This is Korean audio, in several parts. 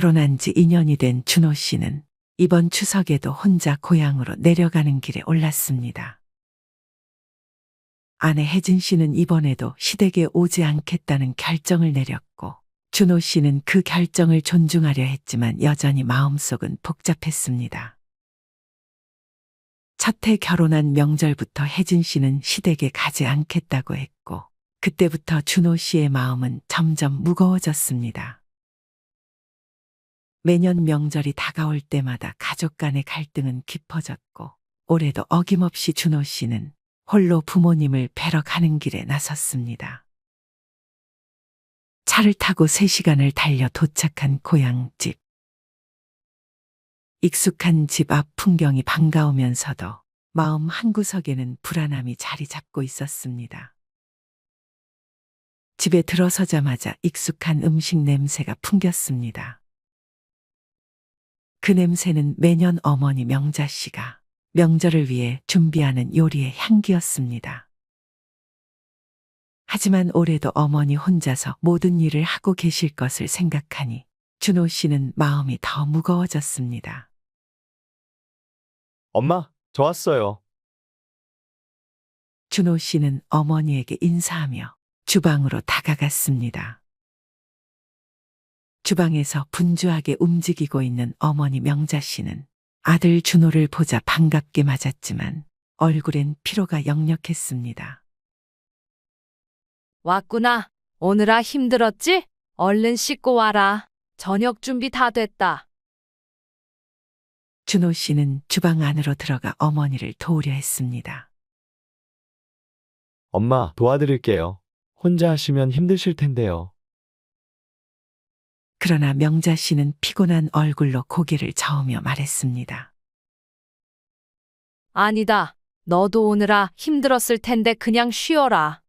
결혼한 지 2년이 된 준호 씨는 이번 추석에도 혼자 고향으로 내려가는 길에 올랐습니다. 아내 혜진 씨는 이번에도 시댁에 오지 않겠다는 결정을 내렸고, 준호 씨는 그 결정을 존중하려 했지만 여전히 마음속은 복잡했습니다. 첫해 결혼한 명절부터 혜진 씨는 시댁에 가지 않겠다고 했고, 그때부터 준호 씨의 마음은 점점 무거워졌습니다. 매년 명절이 다가올 때마다 가족 간의 갈등은 깊어졌고, 올해도 어김없이 준호 씨는 홀로 부모님을 뵈러 가는 길에 나섰습니다. 차를 타고 3시간을 달려 도착한 고향집. 익숙한 집 앞 풍경이 반가우면서도 마음 한구석에는 불안함이 자리 잡고 있었습니다. 집에 들어서자마자 익숙한 음식 냄새가 풍겼습니다. 그 냄새는 매년 어머니 명자 씨가 명절을 위해 준비하는 요리의 향기였습니다. 하지만 올해도 어머니 혼자서 모든 일을 하고 계실 것을 생각하니 준호 씨는 마음이 더 무거워졌습니다. 엄마, 저 왔어요. 준호 씨는 어머니에게 인사하며 주방으로 다가갔습니다. 주방에서 분주하게 움직이고 있는 어머니 명자 씨는 아들 준호를 보자 반갑게 맞았지만 얼굴엔 피로가 역력했습니다. 왔구나. 오느라 힘들었지? 얼른 씻고 와라. 저녁 준비 다 됐다. 준호 씨는 주방 안으로 들어가 어머니를 도우려 했습니다. 엄마, 도와드릴게요. 혼자 하시면 힘드실 텐데요. 그러나 명자 씨는 피곤한 얼굴로 고개를 저으며 말했습니다. 아니다. 너도 오느라 힘들었을 텐데 그냥 쉬어라.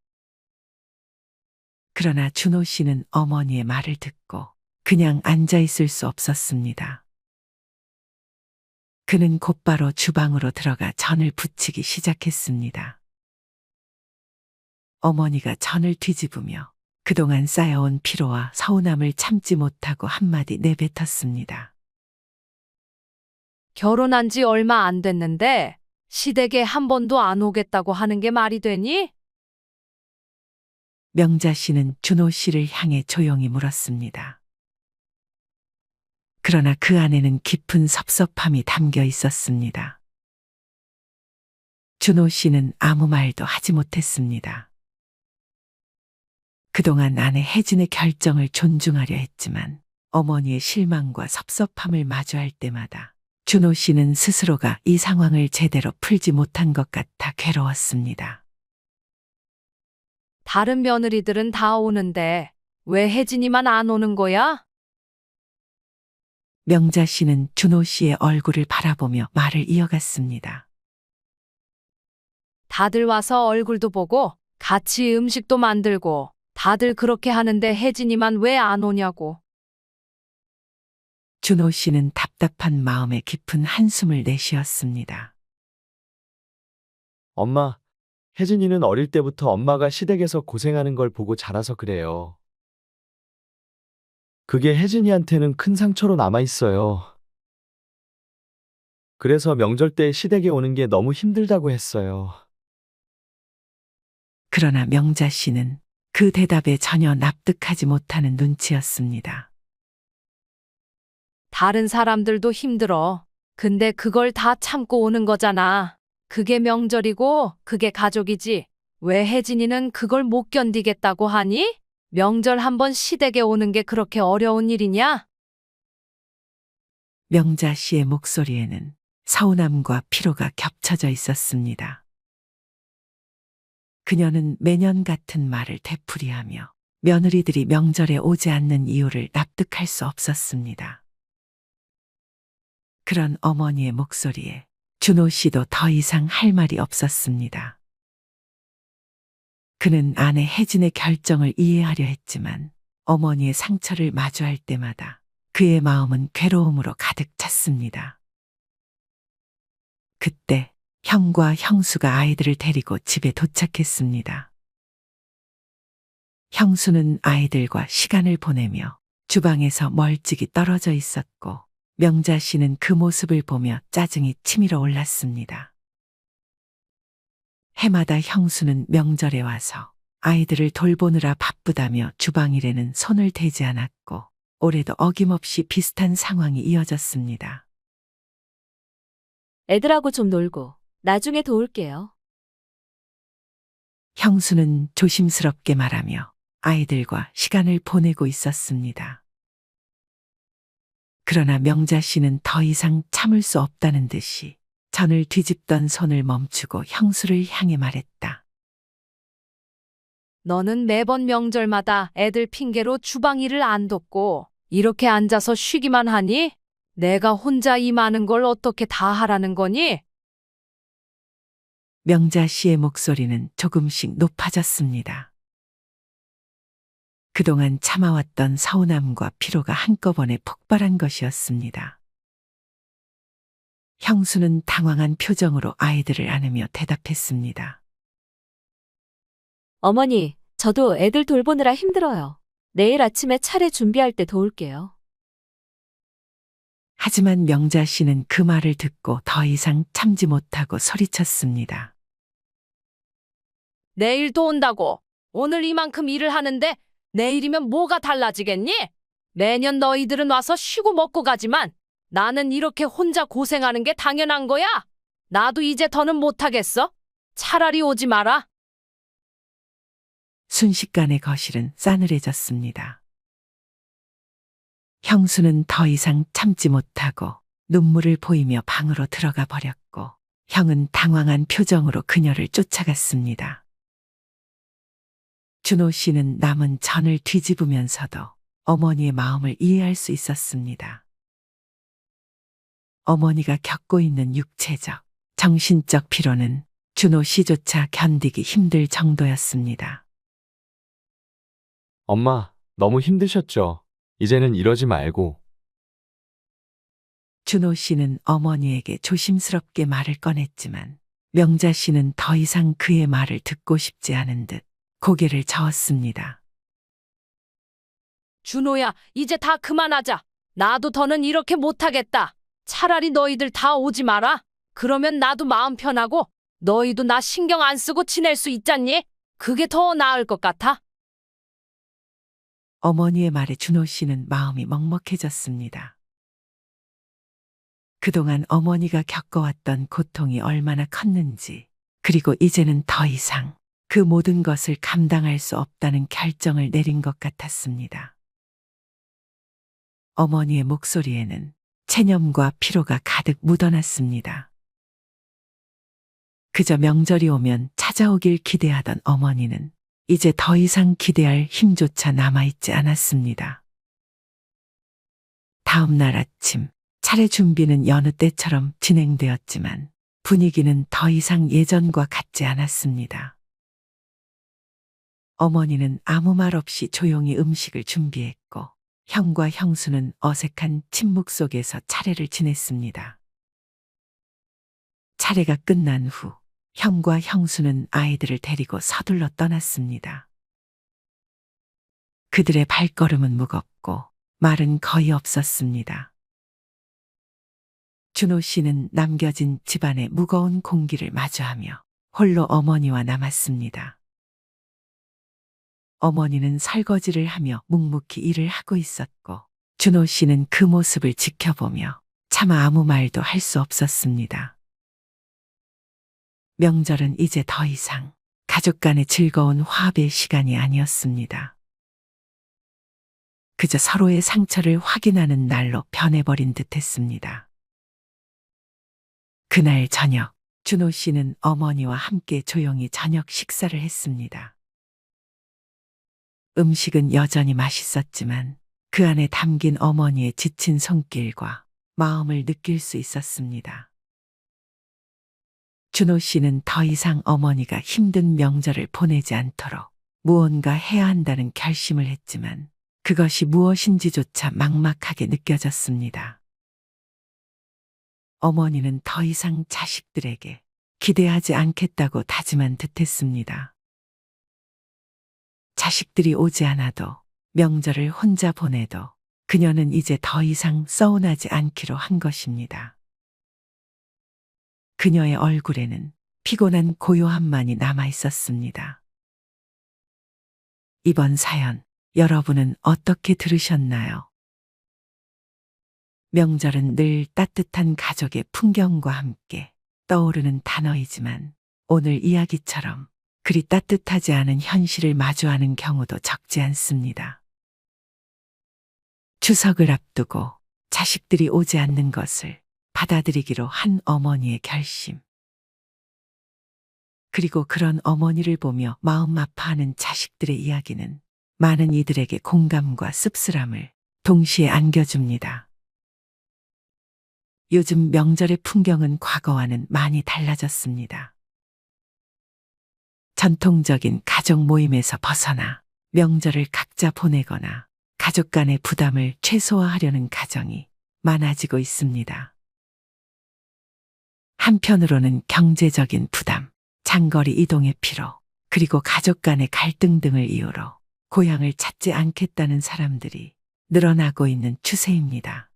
그러나 준호 씨는 어머니의 말을 듣고 그냥 앉아 있을 수 없었습니다. 그는 곧바로 주방으로 들어가 전을 부치기 시작했습니다. 어머니가 전을 뒤집으며 그동안 쌓여온 피로와 서운함을 참지 못하고 한마디 내뱉었습니다. 결혼한 지 얼마 안 됐는데 시댁에 한 번도 안 오겠다고 하는 게 말이 되니? 명자 씨는 준호 씨를 향해 조용히 물었습니다. 그러나 그 안에는 깊은 섭섭함이 담겨 있었습니다. 준호 씨는 아무 말도 하지 못했습니다. 그동안 아내 혜진의 결정을 존중하려 했지만 어머니의 실망과 섭섭함을 마주할 때마다 준호 씨는 스스로가 이 상황을 제대로 풀지 못한 것 같아 괴로웠습니다. 다른 며느리들은 다 오는데 왜 혜진이만 안 오는 거야? 명자 씨는 준호 씨의 얼굴을 바라보며 말을 이어갔습니다. 다들 와서 얼굴도 보고 같이 음식도 만들고 다들 그렇게 하는데 혜진이만 왜 안 오냐고. 준호 씨는 답답한 마음에 깊은 한숨을 내쉬었습니다. 엄마, 혜진이는 어릴 때부터 엄마가 시댁에서 고생하는 걸 보고 자라서 그래요. 그게 혜진이한테는 큰 상처로 남아 있어요. 그래서 명절 때 시댁에 오는 게 너무 힘들다고 했어요. 그러나 명자 씨는 그 대답에 전혀 납득하지 못하는 눈치였습니다. 다른 사람들도 힘들어. 근데 그걸 다 참고 오는 거잖아. 그게 명절이고 그게 가족이지. 왜 혜진이는 그걸 못 견디겠다고 하니? 명절 한번 시댁에 오는 게 그렇게 어려운 일이냐? 명자 씨의 목소리에는 서운함과 피로가 겹쳐져 있었습니다. 그녀는 매년 같은 말을 되풀이하며 며느리들이 명절에 오지 않는 이유를 납득할 수 없었습니다. 그런 어머니의 목소리에 준호 씨도 더 이상 할 말이 없었습니다. 그는 아내 혜진의 결정을 이해하려 했지만 어머니의 상처를 마주할 때마다 그의 마음은 괴로움으로 가득 찼습니다. 그때 형과 형수가 아이들을 데리고 집에 도착했습니다. 형수는 아이들과 시간을 보내며 주방에서 멀찍이 떨어져 있었고 명자 씨는 그 모습을 보며 짜증이 치밀어 올랐습니다. 해마다 형수는 명절에 와서 아이들을 돌보느라 바쁘다며 주방 일에는 손을 대지 않았고 올해도 어김없이 비슷한 상황이 이어졌습니다. 애들하고 좀 놀고 나중에 도울게요. 형수는 조심스럽게 말하며 아이들과 시간을 보내고 있었습니다. 그러나 명자 씨는 더 이상 참을 수 없다는 듯이 전을 뒤집던 손을 멈추고 형수를 향해 말했다. 너는 매번 명절마다 애들 핑계로 주방 일을 안 돕고 이렇게 앉아서 쉬기만 하니? 내가 혼자 이 많은 걸 어떻게 다 하라는 거니? 명자 씨의 목소리는 조금씩 높아졌습니다. 그동안 참아왔던 서운함과 피로가 한꺼번에 폭발한 것이었습니다. 형수는 당황한 표정으로 아이들을 안으며 대답했습니다. 어머니, 저도 애들 돌보느라 힘들어요. 내일 아침에 차례 준비할 때 도울게요. 하지만 명자 씨는 그 말을 듣고 더 이상 참지 못하고 소리쳤습니다. 내일도 온다고. 오늘 이만큼 일을 하는데 내일이면 뭐가 달라지겠니? 매년 너희들은 와서 쉬고 먹고 가지만 나는 이렇게 혼자 고생하는 게 당연한 거야. 나도 이제 더는 못하겠어. 차라리 오지 마라. 순식간에 거실은 싸늘해졌습니다. 형수는 더 이상 참지 못하고 눈물을 보이며 방으로 들어가 버렸고 형은 당황한 표정으로 그녀를 쫓아갔습니다. 준호 씨는 남은 전을 뒤집으면서도 어머니의 마음을 이해할 수 있었습니다. 어머니가 겪고 있는 육체적, 정신적 피로는 준호 씨조차 견디기 힘들 정도였습니다. 엄마, 너무 힘드셨죠? 이제는 이러지 말고. 준호 씨는 어머니에게 조심스럽게 말을 꺼냈지만 명자 씨는 더 이상 그의 말을 듣고 싶지 않은 듯 고개를 저었습니다. 준호야, 이제 다 그만하자. 나도 더는 이렇게 못하겠다. 차라리 너희들 다 오지 마라. 그러면 나도 마음 편하고 너희도 나 신경 안 쓰고 지낼 수 있잖니? 그게 더 나을 것 같아. 어머니의 말에 준호 씨는 마음이 먹먹해졌습니다. 그동안 어머니가 겪어왔던 고통이 얼마나 컸는지, 그리고 이제는 더 이상 그 모든 것을 감당할 수 없다는 결정을 내린 것 같았습니다. 어머니의 목소리에는 체념과 피로가 가득 묻어났습니다. 그저 명절이 오면 찾아오길 기대하던 어머니는 이제 더 이상 기대할 힘조차 남아있지 않았습니다. 다음 날 아침, 차례 준비는 여느 때처럼 진행되었지만 분위기는 더 이상 예전과 같지 않았습니다. 어머니는 아무 말 없이 조용히 음식을 준비했고 형과 형수는 어색한 침묵 속에서 차례를 지냈습니다. 차례가 끝난 후 형과 형수는 아이들을 데리고 서둘러 떠났습니다. 그들의 발걸음은 무겁고 말은 거의 없었습니다. 준호 씨는 남겨진 집안의 무거운 공기를 마주하며 홀로 어머니와 남았습니다. 어머니는 설거지를 하며 묵묵히 일을 하고 있었고 준호 씨는 그 모습을 지켜보며 차마 아무 말도 할 수 없었습니다. 명절은 이제 더 이상 가족 간의 즐거운 화합의 시간이 아니었습니다. 그저 서로의 상처를 확인하는 날로 변해버린 듯했습니다. 그날 저녁, 준호 씨는 어머니와 함께 조용히 저녁 식사를 했습니다. 음식은 여전히 맛있었지만 그 안에 담긴 어머니의 지친 손길과 마음을 느낄 수 있었습니다. 준호 씨는 더 이상 어머니가 힘든 명절을 보내지 않도록 무언가 해야 한다는 결심을 했지만 그것이 무엇인지조차 막막하게 느껴졌습니다. 어머니는 더 이상 자식들에게 기대하지 않겠다고 다짐한 듯했습니다. 자식들이 오지 않아도 명절을 혼자 보내도 그녀는 이제 더 이상 서운하지 않기로 한 것입니다. 그녀의 얼굴에는 피곤한 고요함만이 남아 있었습니다. 이번 사연 여러분은 어떻게 들으셨나요? 명절은 늘 따뜻한 가족의 풍경과 함께 떠오르는 단어이지만 오늘 이야기처럼 그리 따뜻하지 않은 현실을 마주하는 경우도 적지 않습니다. 추석을 앞두고 자식들이 오지 않는 것을 받아들이기로 한 어머니의 결심. 그리고 그런 어머니를 보며 마음 아파하는 자식들의 이야기는 많은 이들에게 공감과 씁쓸함을 동시에 안겨줍니다. 요즘 명절의 풍경은 과거와는 많이 달라졌습니다. 전통적인 가족 모임에서 벗어나 명절을 각자 보내거나 가족 간의 부담을 최소화하려는 가정이 많아지고 있습니다. 한편으로는 경제적인 부담, 장거리 이동의 피로, 그리고 가족 간의 갈등 등을 이유로 고향을 찾지 않겠다는 사람들이 늘어나고 있는 추세입니다.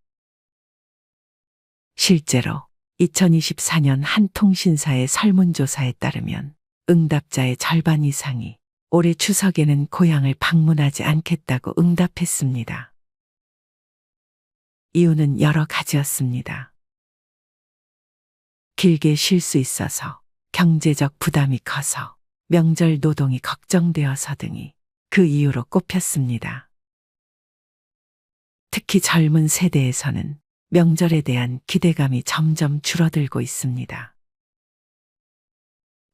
실제로 2024년 한 통신사의 설문조사에 따르면 응답자의 절반 이상이 올해 추석에는 고향을 방문하지 않겠다고 응답했습니다. 이유는 여러 가지였습니다. 길게 쉴 수 있어서, 경제적 부담이 커서, 명절 노동이 걱정되어서 등이 그 이유로 꼽혔습니다. 특히 젊은 세대에서는 명절에 대한 기대감이 점점 줄어들고 있습니다.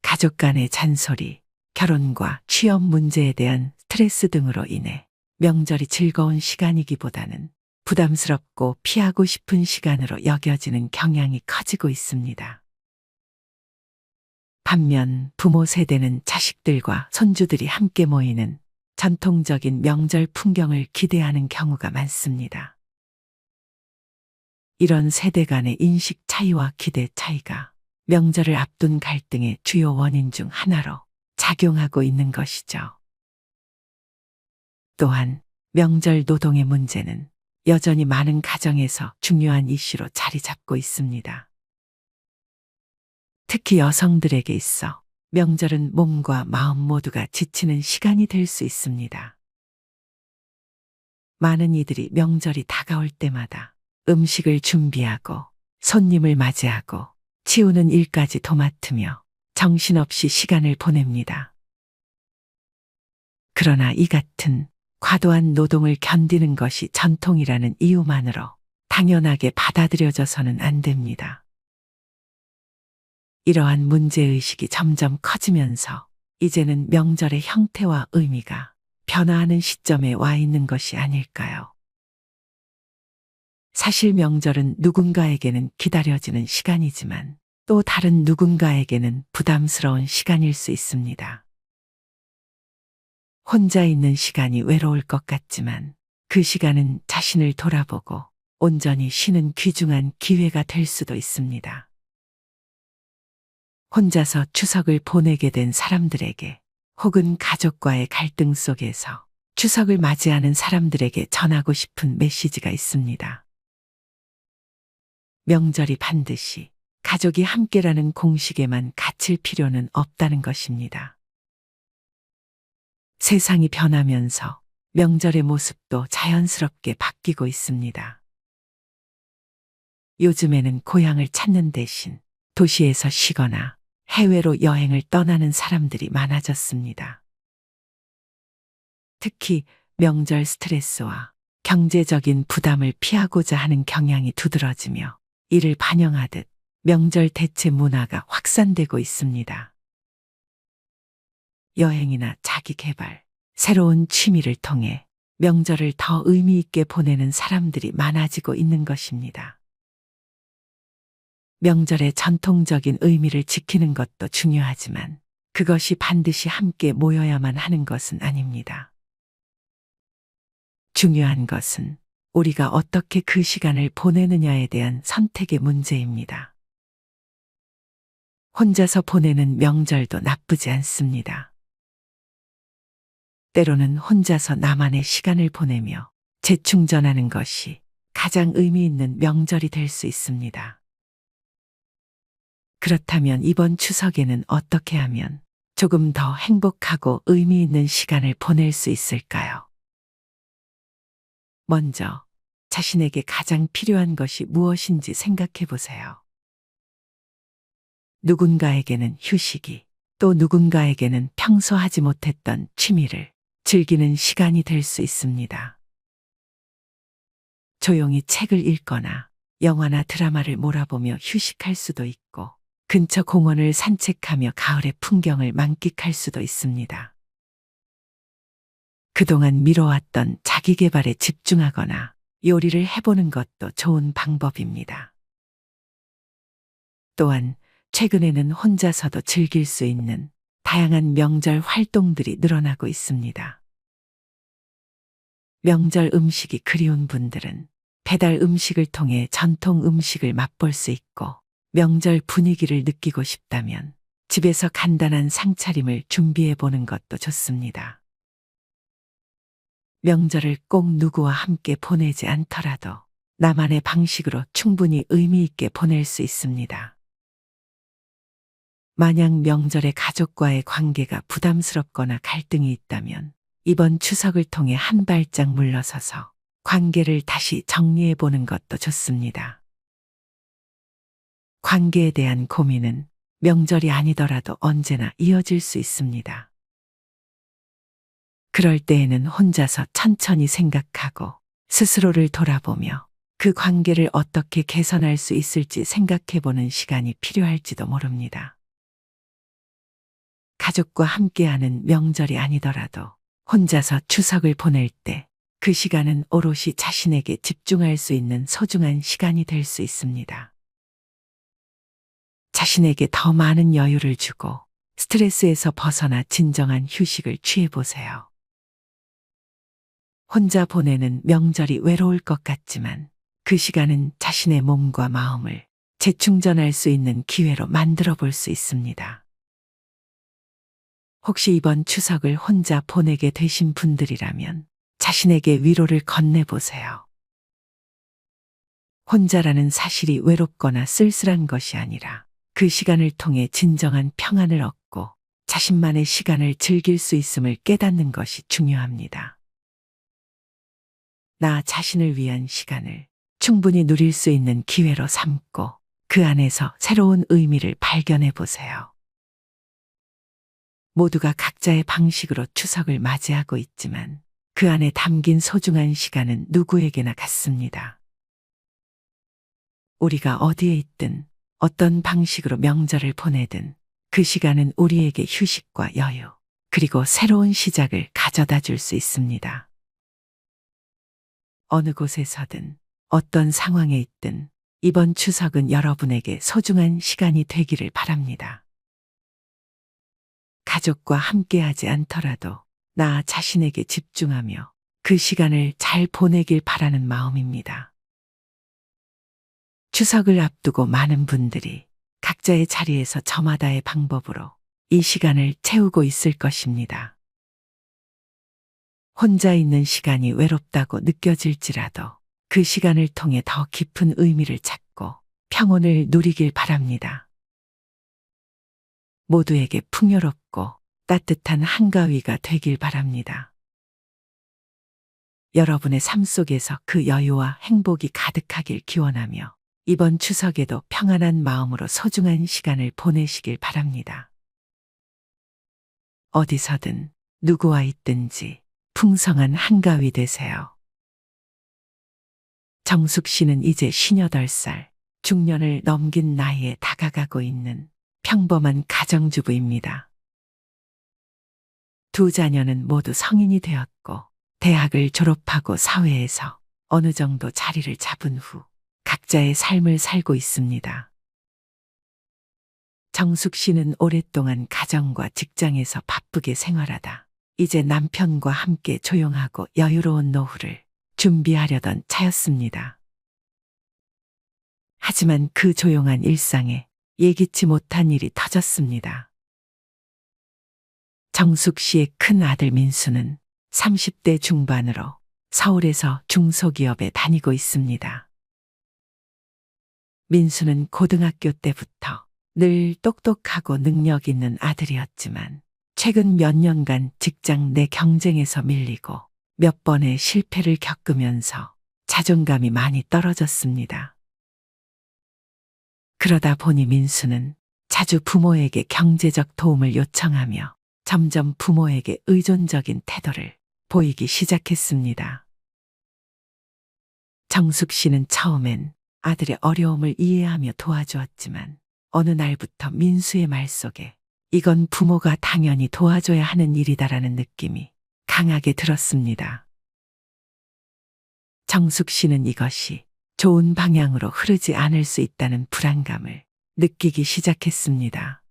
가족 간의 잔소리, 결혼과 취업 문제에 대한 스트레스 등으로 인해 명절이 즐거운 시간이기보다는 부담스럽고 피하고 싶은 시간으로 여겨지는 경향이 커지고 있습니다. 반면 부모 세대는 자식들과 손주들이 함께 모이는 전통적인 명절 풍경을 기대하는 경우가 많습니다. 이런 세대 간의 인식 차이와 기대 차이가 명절을 앞둔 갈등의 주요 원인 중 하나로 작용하고 있는 것이죠. 또한 명절 노동의 문제는 여전히 많은 가정에서 중요한 이슈로 자리 잡고 있습니다. 특히 여성들에게 있어 명절은 몸과 마음 모두가 지치는 시간이 될 수 있습니다. 많은 이들이 명절이 다가올 때마다 음식을 준비하고 손님을 맞이하고 치우는 일까지 도맡으며 정신없이 시간을 보냅니다. 그러나 이 같은 과도한 노동을 견디는 것이 전통이라는 이유만으로 당연하게 받아들여져서는 안 됩니다. 이러한 문제의식이 점점 커지면서 이제는 명절의 형태와 의미가 변화하는 시점에 와 있는 것이 아닐까요? 사실 명절은 누군가에게는 기다려지는 시간이지만 또 다른 누군가에게는 부담스러운 시간일 수 있습니다. 혼자 있는 시간이 외로울 것 같지만 그 시간은 자신을 돌아보고 온전히 쉬는 귀중한 기회가 될 수도 있습니다. 혼자서 추석을 보내게 된 사람들에게 혹은 가족과의 갈등 속에서 추석을 맞이하는 사람들에게 전하고 싶은 메시지가 있습니다. 명절이 반드시 가족이 함께라는 공식에만 갇힐 필요는 없다는 것입니다. 세상이 변하면서 명절의 모습도 자연스럽게 바뀌고 있습니다. 요즘에는 고향을 찾는 대신 도시에서 쉬거나 해외로 여행을 떠나는 사람들이 많아졌습니다. 특히 명절 스트레스와 경제적인 부담을 피하고자 하는 경향이 두드러지며 이를 반영하듯 명절 대체 문화가 확산되고 있습니다. 여행이나 자기 개발, 새로운 취미를 통해 명절을 더 의미 있게 보내는 사람들이 많아지고 있는 것입니다. 명절의 전통적인 의미를 지키는 것도 중요하지만 그것이 반드시 함께 모여야만 하는 것은 아닙니다. 중요한 것은 우리가 어떻게 그 시간을 보내느냐에 대한 선택의 문제입니다. 혼자서 보내는 명절도 나쁘지 않습니다. 때로는 혼자서 나만의 시간을 보내며 재충전하는 것이 가장 의미 있는 명절이 될 수 있습니다. 그렇다면 이번 추석에는 어떻게 하면 조금 더 행복하고 의미 있는 시간을 보낼 수 있을까요? 먼저 자신에게 가장 필요한 것이 무엇인지 생각해 보세요. 누군가에게는 휴식이, 또 누군가에게는 평소 하지 못했던 취미를 즐기는 시간이 될 수 있습니다. 조용히 책을 읽거나 영화나 드라마를 몰아보며 휴식할 수도 있고, 근처 공원을 산책하며 가을의 풍경을 만끽할 수도 있습니다. 그동안 미뤄왔던 자기 개발에 집중하거나 요리를 해보는 것도 좋은 방법입니다. 또한 최근에는 혼자서도 즐길 수 있는 다양한 명절 활동들이 늘어나고 있습니다. 명절 음식이 그리운 분들은 배달 음식을 통해 전통 음식을 맛볼 수 있고, 명절 분위기를 느끼고 싶다면 집에서 간단한 상차림을 준비해 보는 것도 좋습니다. 명절을 꼭 누구와 함께 보내지 않더라도 나만의 방식으로 충분히 의미 있게 보낼 수 있습니다. 만약 명절에 가족과의 관계가 부담스럽거나 갈등이 있다면 이번 추석을 통해 한 발짝 물러서서 관계를 다시 정리해 보는 것도 좋습니다. 관계에 대한 고민은 명절이 아니더라도 언제나 이어질 수 있습니다. 그럴 때에는 혼자서 천천히 생각하고 스스로를 돌아보며 그 관계를 어떻게 개선할 수 있을지 생각해 보는 시간이 필요할지도 모릅니다. 가족과 함께하는 명절이 아니더라도 혼자서 추석을 보낼 때 그 시간은 오롯이 자신에게 집중할 수 있는 소중한 시간이 될 수 있습니다. 자신에게 더 많은 여유를 주고 스트레스에서 벗어나 진정한 휴식을 취해보세요. 혼자 보내는 명절이 외로울 것 같지만 그 시간은 자신의 몸과 마음을 재충전할 수 있는 기회로 만들어 볼 수 있습니다. 혹시 이번 추석을 혼자 보내게 되신 분들이라면 자신에게 위로를 건네보세요. 혼자라는 사실이 외롭거나 쓸쓸한 것이 아니라 그 시간을 통해 진정한 평안을 얻고 자신만의 시간을 즐길 수 있음을 깨닫는 것이 중요합니다. 나 자신을 위한 시간을 충분히 누릴 수 있는 기회로 삼고 그 안에서 새로운 의미를 발견해 보세요. 모두가 각자의 방식으로 추석을 맞이하고 있지만 그 안에 담긴 소중한 시간은 누구에게나 같습니다. 우리가 어디에 있든 어떤 방식으로 명절을 보내든 그 시간은 우리에게 휴식과 여유, 그리고 새로운 시작을 가져다 줄 수 있습니다. 어느 곳에서든 어떤 상황에 있든 이번 추석은 여러분에게 소중한 시간이 되기를 바랍니다. 가족과 함께하지 않더라도 나 자신에게 집중하며 그 시간을 잘 보내길 바라는 마음입니다. 추석을 앞두고 많은 분들이 각자의 자리에서 저마다의 방법으로 이 시간을 채우고 있을 것입니다. 혼자 있는 시간이 외롭다고 느껴질지라도 그 시간을 통해 더 깊은 의미를 찾고 평온을 누리길 바랍니다. 모두에게 풍요롭고 따뜻한 한가위가 되길 바랍니다. 여러분의 삶 속에서 그 여유와 행복이 가득하길 기원하며 이번 추석에도 평안한 마음으로 소중한 시간을 보내시길 바랍니다. 어디서든 누구와 있든지 풍성한 한가위 되세요. 정숙 씨는 이제 58살, 중년을 넘긴 나이에 다가가고 있는 평범한 가정주부입니다. 두 자녀는 모두 성인이 되었고 대학을 졸업하고 사회에서 어느 정도 자리를 잡은 후 각자의 삶을 살고 있습니다. 정숙 씨는 오랫동안 가정과 직장에서 바쁘게 생활하다 이제 남편과 함께 조용하고 여유로운 노후를 준비하려던 차였습니다. 하지만 그 조용한 일상에 예기치 못한 일이 터졌습니다. 정숙 씨의 큰 아들 민수는 30대 중반으로 서울에서 중소기업에 다니고 있습니다. 민수는 고등학교 때부터 늘 똑똑하고 능력 있는 아들이었지만 최근 몇 년간 직장 내 경쟁에서 밀리고 몇 번의 실패를 겪으면서 자존감이 많이 떨어졌습니다. 그러다 보니 민수는 자주 부모에게 경제적 도움을 요청하며 점점 부모에게 의존적인 태도를 보이기 시작했습니다. 정숙 씨는 처음엔 아들의 어려움을 이해하며 도와주었지만 어느 날부터 민수의 말 속에 이건 부모가 당연히 도와줘야 하는 일이다라는 느낌이 강하게 들었습니다. 정숙 씨는 이것이 좋은 방향으로 흐르지 않을 수 있다는 불안감을 느끼기 시작했습니다.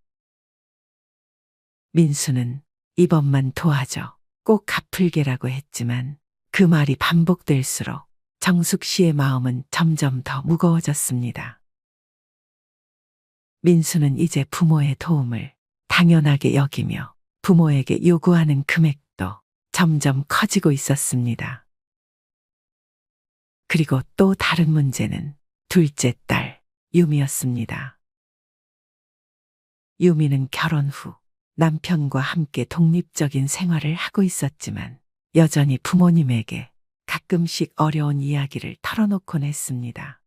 민수는 이번만 도와줘, 꼭 갚을게라고 했지만 그 말이 반복될수록 정숙 씨의 마음은 점점 더 무거워졌습니다. 민수는 이제 부모의 도움을 당연하게 여기며 부모에게 요구하는 금액도 점점 커지고 있었습니다. 그리고 또 다른 문제는 둘째 딸 유미였습니다. 유미는 결혼 후 남편과 함께 독립적인 생활을 하고 있었지만 여전히 부모님에게 가끔씩 어려운 이야기를 털어놓곤 했습니다.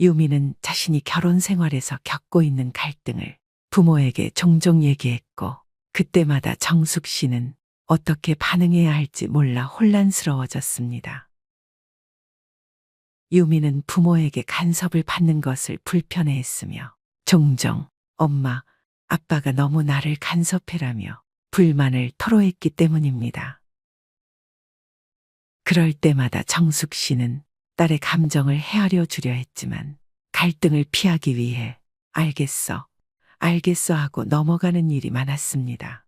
유미는 자신이 결혼 생활에서 겪고 있는 갈등을 부모에게 종종 얘기했고 그때마다 정숙 씨는 어떻게 반응해야 할지 몰라 혼란스러워졌습니다. 유미는 부모에게 간섭을 받는 것을 불편해했으며 종종 엄마, 아빠가 너무 나를 간섭해라며 불만을 토로했기 때문입니다. 그럴 때마다 정숙 씨는 딸의 감정을 헤아려 주려 했지만 갈등을 피하기 위해 알겠어, 알겠어 하고 넘어가는 일이 많았습니다.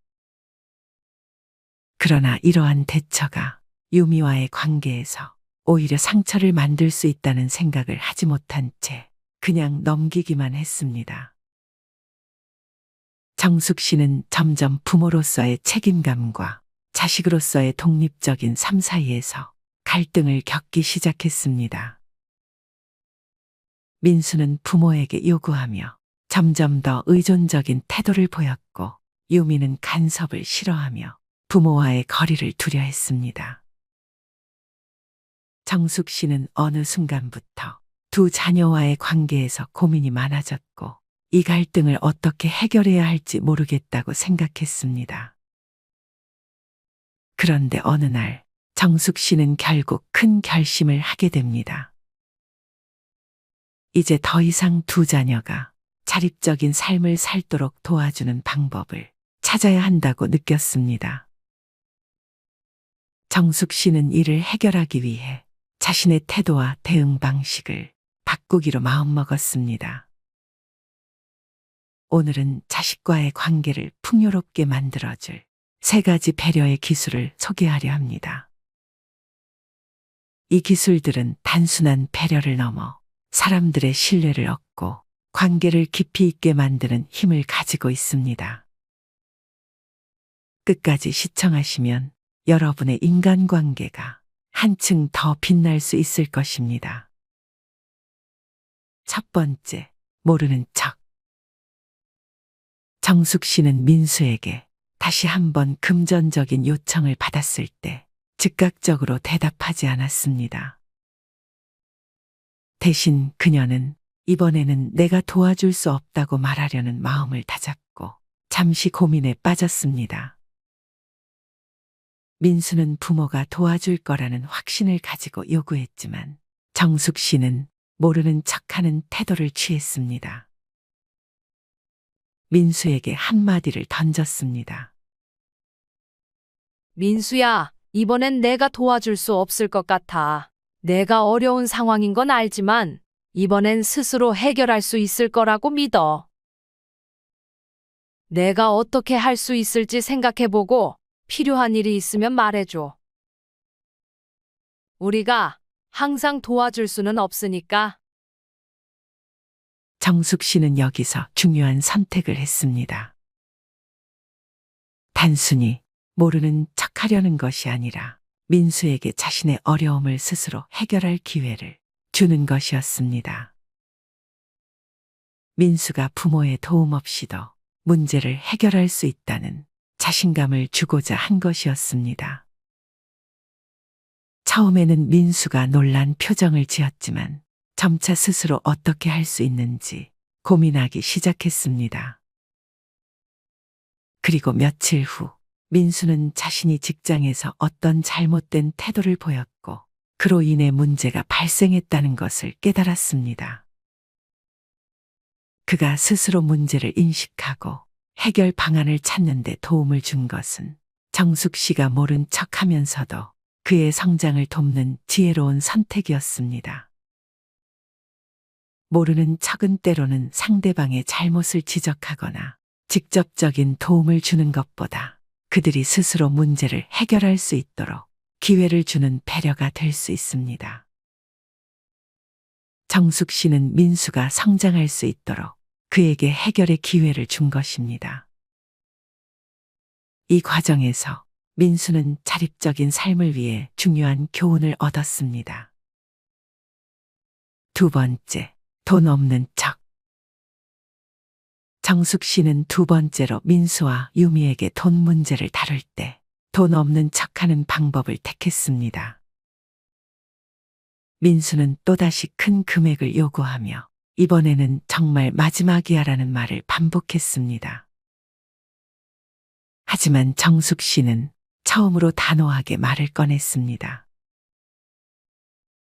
그러나 이러한 대처가 유미와의 관계에서 오히려 상처를 만들 수 있다는 생각을 하지 못한 채 그냥 넘기기만 했습니다. 정숙 씨는 점점 부모로서의 책임감과 자식으로서의 독립적인 삶 사이에서 갈등을 겪기 시작했습니다. 민수는 부모에게 요구하며 점점 더 의존적인 태도를 보였고 유미는 간섭을 싫어하며 부모와의 거리를 두려 했습니다. 정숙 씨는 어느 순간부터 두 자녀와의 관계에서 고민이 많아졌고 이 갈등을 어떻게 해결해야 할지 모르겠다고 생각했습니다. 그런데 어느 날 정숙 씨는 결국 큰 결심을 하게 됩니다. 이제 더 이상 두 자녀가 자립적인 삶을 살도록 도와주는 방법을 찾아야 한다고 느꼈습니다. 정숙 씨는 이를 해결하기 위해 자신의 태도와 대응 방식을 바꾸기로 마음먹었습니다. 오늘은 자식과의 관계를 풍요롭게 만들어줄 3가지 배려의 기술을 소개하려 합니다. 이 기술들은 단순한 배려를 넘어 사람들의 신뢰를 얻고 관계를 깊이 있게 만드는 힘을 가지고 있습니다. 끝까지 시청하시면 여러분의 인간관계가 한층 더 빛날 수 있을 것입니다. 첫 번째, 모르는 척. 정숙 씨는 민수에게 다시 한번 금전적인 요청을 받았을 때 즉각적으로 대답하지 않았습니다. 대신 그녀는 이번에는 내가 도와줄 수 없다고 말하려는 마음을 다잡고 잠시 고민에 빠졌습니다. 민수는 부모가 도와줄 거라는 확신을 가지고 요구했지만 정숙 씨는 모르는 척하는 태도를 취했습니다. 민수에게 한마디를 던졌습니다. 민수야, 이번엔 내가 도와줄 수 없을 것 같아. 내가 어려운 상황인 건 알지만 이번엔 스스로 해결할 수 있을 거라고 믿어. 내가 어떻게 할 수 있을지 생각해보고 필요한 일이 있으면 말해줘. 우리가 항상 도와줄 수는 없으니까. 정숙 씨는 여기서 중요한 선택을 했습니다. 단순히 모르는 척하려는 것이 아니라 민수에게 자신의 어려움을 스스로 해결할 기회를 주는 것이었습니다. 민수가 부모의 도움 없이도 문제를 해결할 수 있다는 자신감을 주고자 한 것이었습니다. 처음에는 민수가 놀란 표정을 지었지만 점차 스스로 어떻게 할 수 있는지 고민하기 시작했습니다. 그리고 며칠 후 민수는 자신이 직장에서 어떤 잘못된 태도를 보였고 그로 인해 문제가 발생했다는 것을 깨달았습니다. 그가 스스로 문제를 인식하고 해결 방안을 찾는 데 도움을 준 것은 정숙 씨가 모른 척하면서도 그의 성장을 돕는 지혜로운 선택이었습니다. 모르는 척은 때로는 상대방의 잘못을 지적하거나 직접적인 도움을 주는 것보다 그들이 스스로 문제를 해결할 수 있도록 기회를 주는 배려가 될 수 있습니다. 정숙 씨는 민수가 성장할 수 있도록 그에게 해결의 기회를 준 것입니다. 이 과정에서 민수는 자립적인 삶을 위해 중요한 교훈을 얻었습니다. 두 번째, 돈 없는 척. 정숙 씨는 두 번째로 민수와 유미에게 돈 문제를 다룰 때 돈 없는 척하는 방법을 택했습니다. 민수는 또다시 큰 금액을 요구하며 이번에는 정말 마지막이야라는 말을 반복했습니다. 하지만 정숙 씨는 처음으로 단호하게 말을 꺼냈습니다.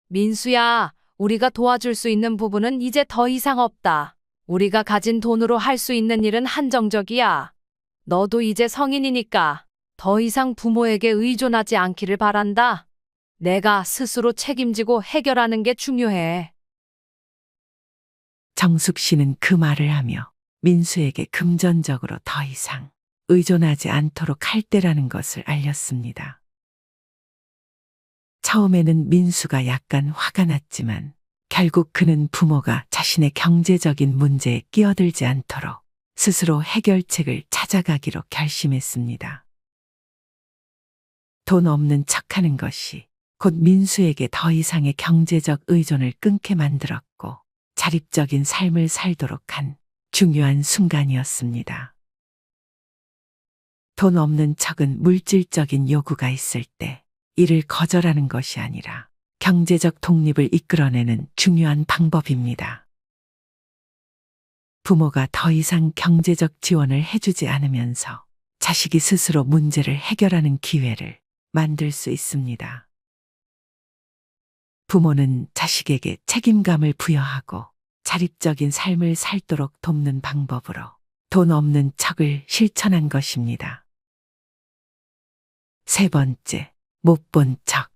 민수야, 우리가 도와줄 수 있는 부분은 이제 더 이상 없다. 우리가 가진 돈으로 할 수 있는 일은 한정적이야. 너도 이제 성인이니까 더 이상 부모에게 의존하지 않기를 바란다. 내가 스스로 책임지고 해결하는 게 중요해. 정숙 씨는 그 말을 하며 민수에게 금전적으로 더 이상 의존하지 않도록 할 때라는 것을 알렸습니다. 처음에는 민수가 약간 화가 났지만 결국 그는 부모가 자신의 경제적인 문제에 끼어들지 않도록 스스로 해결책을 찾아가기로 결심했습니다. 돈 없는 척하는 것이 곧 민수에게 더 이상의 경제적 의존을 끊게 만들었고 자립적인 삶을 살도록 한 중요한 순간이었습니다. 돈 없는 척은 물질적인 요구가 있을 때 이를 거절하는 것이 아니라 경제적 독립을 이끌어내는 중요한 방법입니다. 부모가 더 이상 경제적 지원을 해주지 않으면서 자식이 스스로 문제를 해결하는 기회를 만들 수 있습니다. 부모는 자식에게 책임감을 부여하고 자립적인 삶을 살도록 돕는 방법으로 돈 없는 척을 실천한 것입니다. 세 번째, 못 본 척.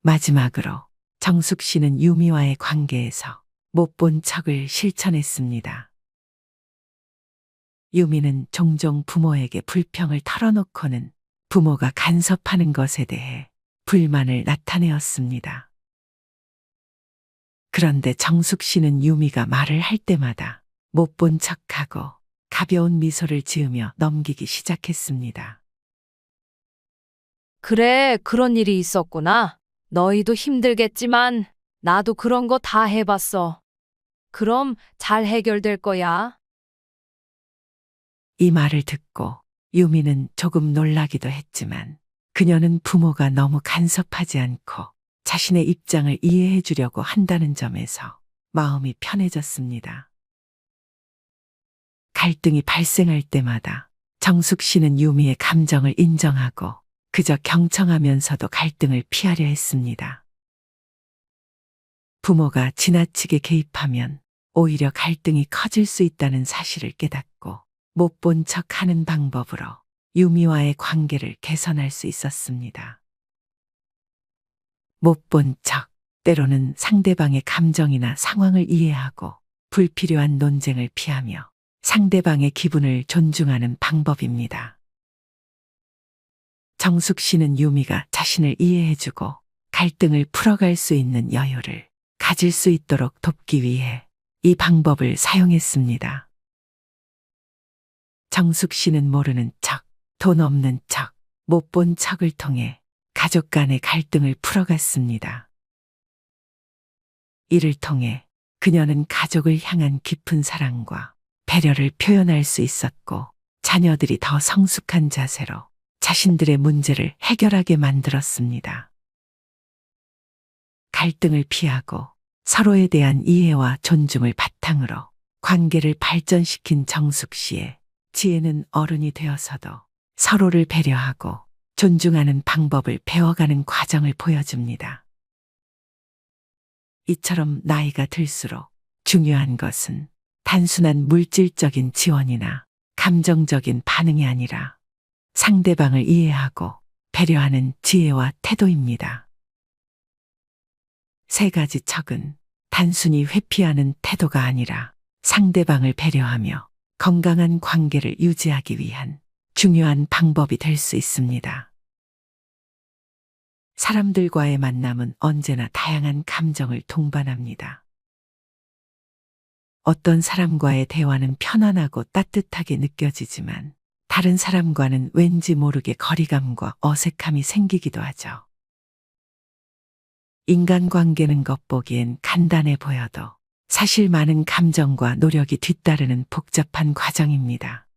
마지막으로 정숙 씨는 유미와의 관계에서 못 본 척을 실천했습니다. 유미는 종종 부모에게 불평을 털어놓고는 부모가 간섭하는 것에 대해 불만을 나타내었습니다. 그런데 정숙 씨는 유미가 말을 할 때마다 못 본 척하고 가벼운 미소를 지으며 넘기기 시작했습니다. 그래, 그런 일이 있었구나. 너희도 힘들겠지만 나도 그런 거 다 해봤어. 그럼 잘 해결될 거야. 이 말을 듣고 유미는 조금 놀라기도 했지만 그녀는 부모가 너무 간섭하지 않고 자신의 입장을 이해해 주려고 한다는 점에서 마음이 편해졌습니다. 갈등이 발생할 때마다 정숙 씨는 유미의 감정을 인정하고 그저 경청하면서도 갈등을 피하려 했습니다. 부모가 지나치게 개입하면 오히려 갈등이 커질 수 있다는 사실을 깨닫고 못 본 척하는 방법으로 유미와의 관계를 개선할 수 있었습니다. 못 본 척, 때로는 상대방의 감정이나 상황을 이해하고 불필요한 논쟁을 피하며 상대방의 기분을 존중하는 방법입니다. 정숙 씨는 유미가 자신을 이해해주고 갈등을 풀어갈 수 있는 여유를 가질 수 있도록 돕기 위해 이 방법을 사용했습니다. 정숙 씨는 모르는 척, 돈 없는 척, 못 본 척을 통해 가족 간의 갈등을 풀어갔습니다. 이를 통해 그녀는 가족을 향한 깊은 사랑과 배려를 표현할 수 있었고 자녀들이 더 성숙한 자세로 자신들의 문제를 해결하게 만들었습니다. 갈등을 피하고 서로에 대한 이해와 존중을 바탕으로 관계를 발전시킨 정숙 씨의 지혜는 어른이 되어서도 서로를 배려하고 존중하는 방법을 배워가는 과정을 보여줍니다. 이처럼 나이가 들수록 중요한 것은 단순한 물질적인 지원이나 감정적인 반응이 아니라 상대방을 이해하고 배려하는 지혜와 태도입니다. 세 가지 척은 단순히 회피하는 태도가 아니라 상대방을 배려하며 건강한 관계를 유지하기 위한 중요한 방법이 될 수 있습니다. 사람들과의 만남은 언제나 다양한 감정을 동반합니다. 어떤 사람과의 대화는 편안하고 따뜻하게 느껴지지만 다른 사람과는 왠지 모르게 거리감과 어색함이 생기기도 하죠. 인간관계는 겉보기엔 간단해 보여도 사실 많은 감정과 노력이 뒤따르는 복잡한 과정입니다.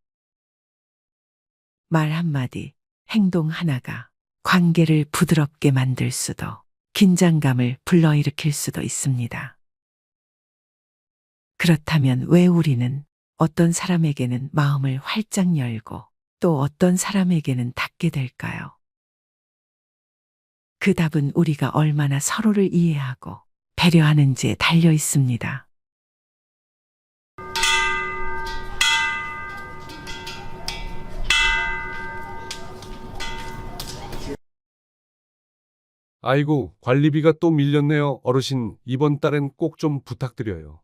말 한마디, 행동 하나가 관계를 부드럽게 만들 수도 긴장감을 불러일으킬 수도 있습니다. 그렇다면 왜 우리는 어떤 사람에게는 마음을 활짝 열고 또 어떤 사람에게는 닫게 될까요? 그 답은 우리가 얼마나 서로를 이해하고 배려하는지에 달려 있습니다. 아이고, 관리비가 또 밀렸네요. 어르신, 이번 달엔 꼭 좀 부탁드려요.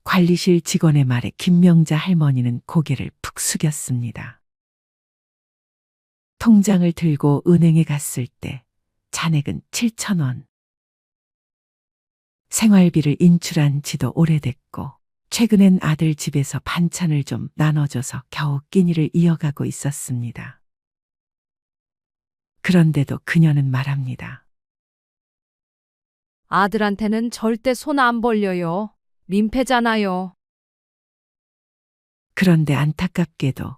관리실 직원의 말에 김명자 할머니는 고개를 푹 숙였습니다. 통장을 들고 은행에 갔을 때 잔액은 7,000원. 생활비를 인출한 지도 오래됐고 최근엔 아들 집에서 반찬을 좀 나눠줘서 겨우 끼니를 이어가고 있었습니다. 그런데도 그녀는 말합니다. 아들한테는 절대 손 안 벌려요. 민폐잖아요. 그런데 안타깝게도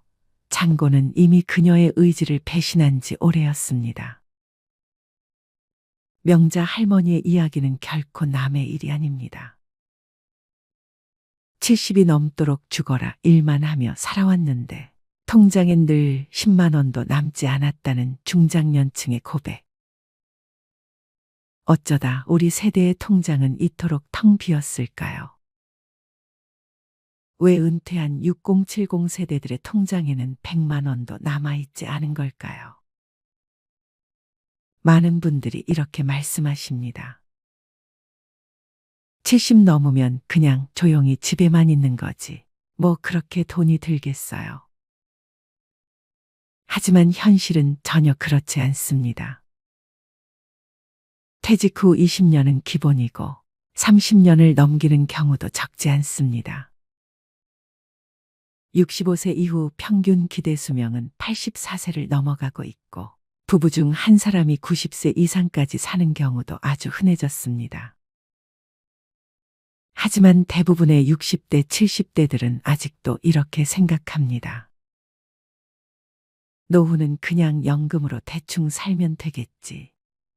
장고는 이미 그녀의 의지를 배신한 지 오래였습니다. 명자 할머니의 이야기는 결코 남의 일이 아닙니다. 70이 넘도록 죽어라 일만 하며 살아왔는데 통장엔 늘 10만 원도 남지 않았다는 중장년층의 고백. 어쩌다 우리 세대의 통장은 이토록 텅 비었을까요? 왜 은퇴한 6070 세대들의 통장에는 100만 원도 남아있지 않은 걸까요? 많은 분들이 이렇게 말씀하십니다. 70 넘으면 그냥 조용히 집에만 있는 거지. 뭐 그렇게 돈이 들겠어요. 하지만 현실은 전혀 그렇지 않습니다. 퇴직 후 20년은 기본이고 30년을 넘기는 경우도 적지 않습니다. 65세 이후 평균 기대 수명은 84세를 넘어가고 있고 부부 중 한 사람이 90세 이상까지 사는 경우도 아주 흔해졌습니다. 하지만 대부분의 60대, 70대들은 아직도 이렇게 생각합니다. 노후는 그냥 연금으로 대충 살면 되겠지.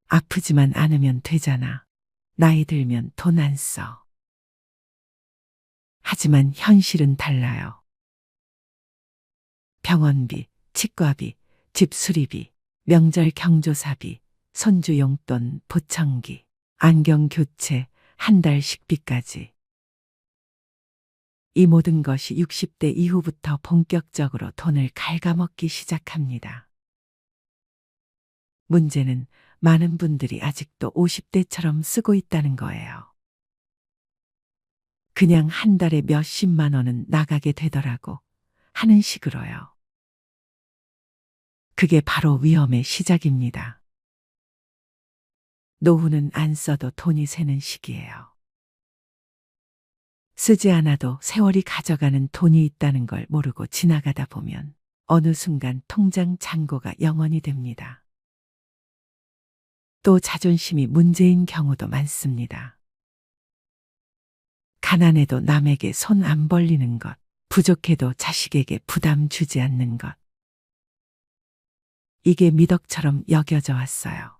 아프지만 않으면 되잖아. 나이 들면 돈 안 써. 하지만 현실은 달라요. 병원비, 치과비, 집 수리비, 명절 경조사비, 손주 용돈, 보청기, 안경 교체, 한 달 식비까지. 이 모든 것이 60대 이후부터 본격적으로 돈을 갉아먹기 시작합니다. 문제는 많은 분들이 아직도 50대처럼 쓰고 있다는 거예요. 그냥 한 달에 몇십만 원은 나가게 되더라고 하는 식으로요. 그게 바로 위험의 시작입니다. 노후는 안 써도 돈이 새는 시기예요. 쓰지 않아도 세월이 가져가는 돈이 있다는 걸 모르고 지나가다 보면 어느 순간 통장 잔고가 0원이 됩니다. 또 자존심이 문제인 경우도 많습니다. 가난해도 남에게 손 안 벌리는 것, 부족해도 자식에게 부담 주지 않는 것. 이게 미덕처럼 여겨져 왔어요.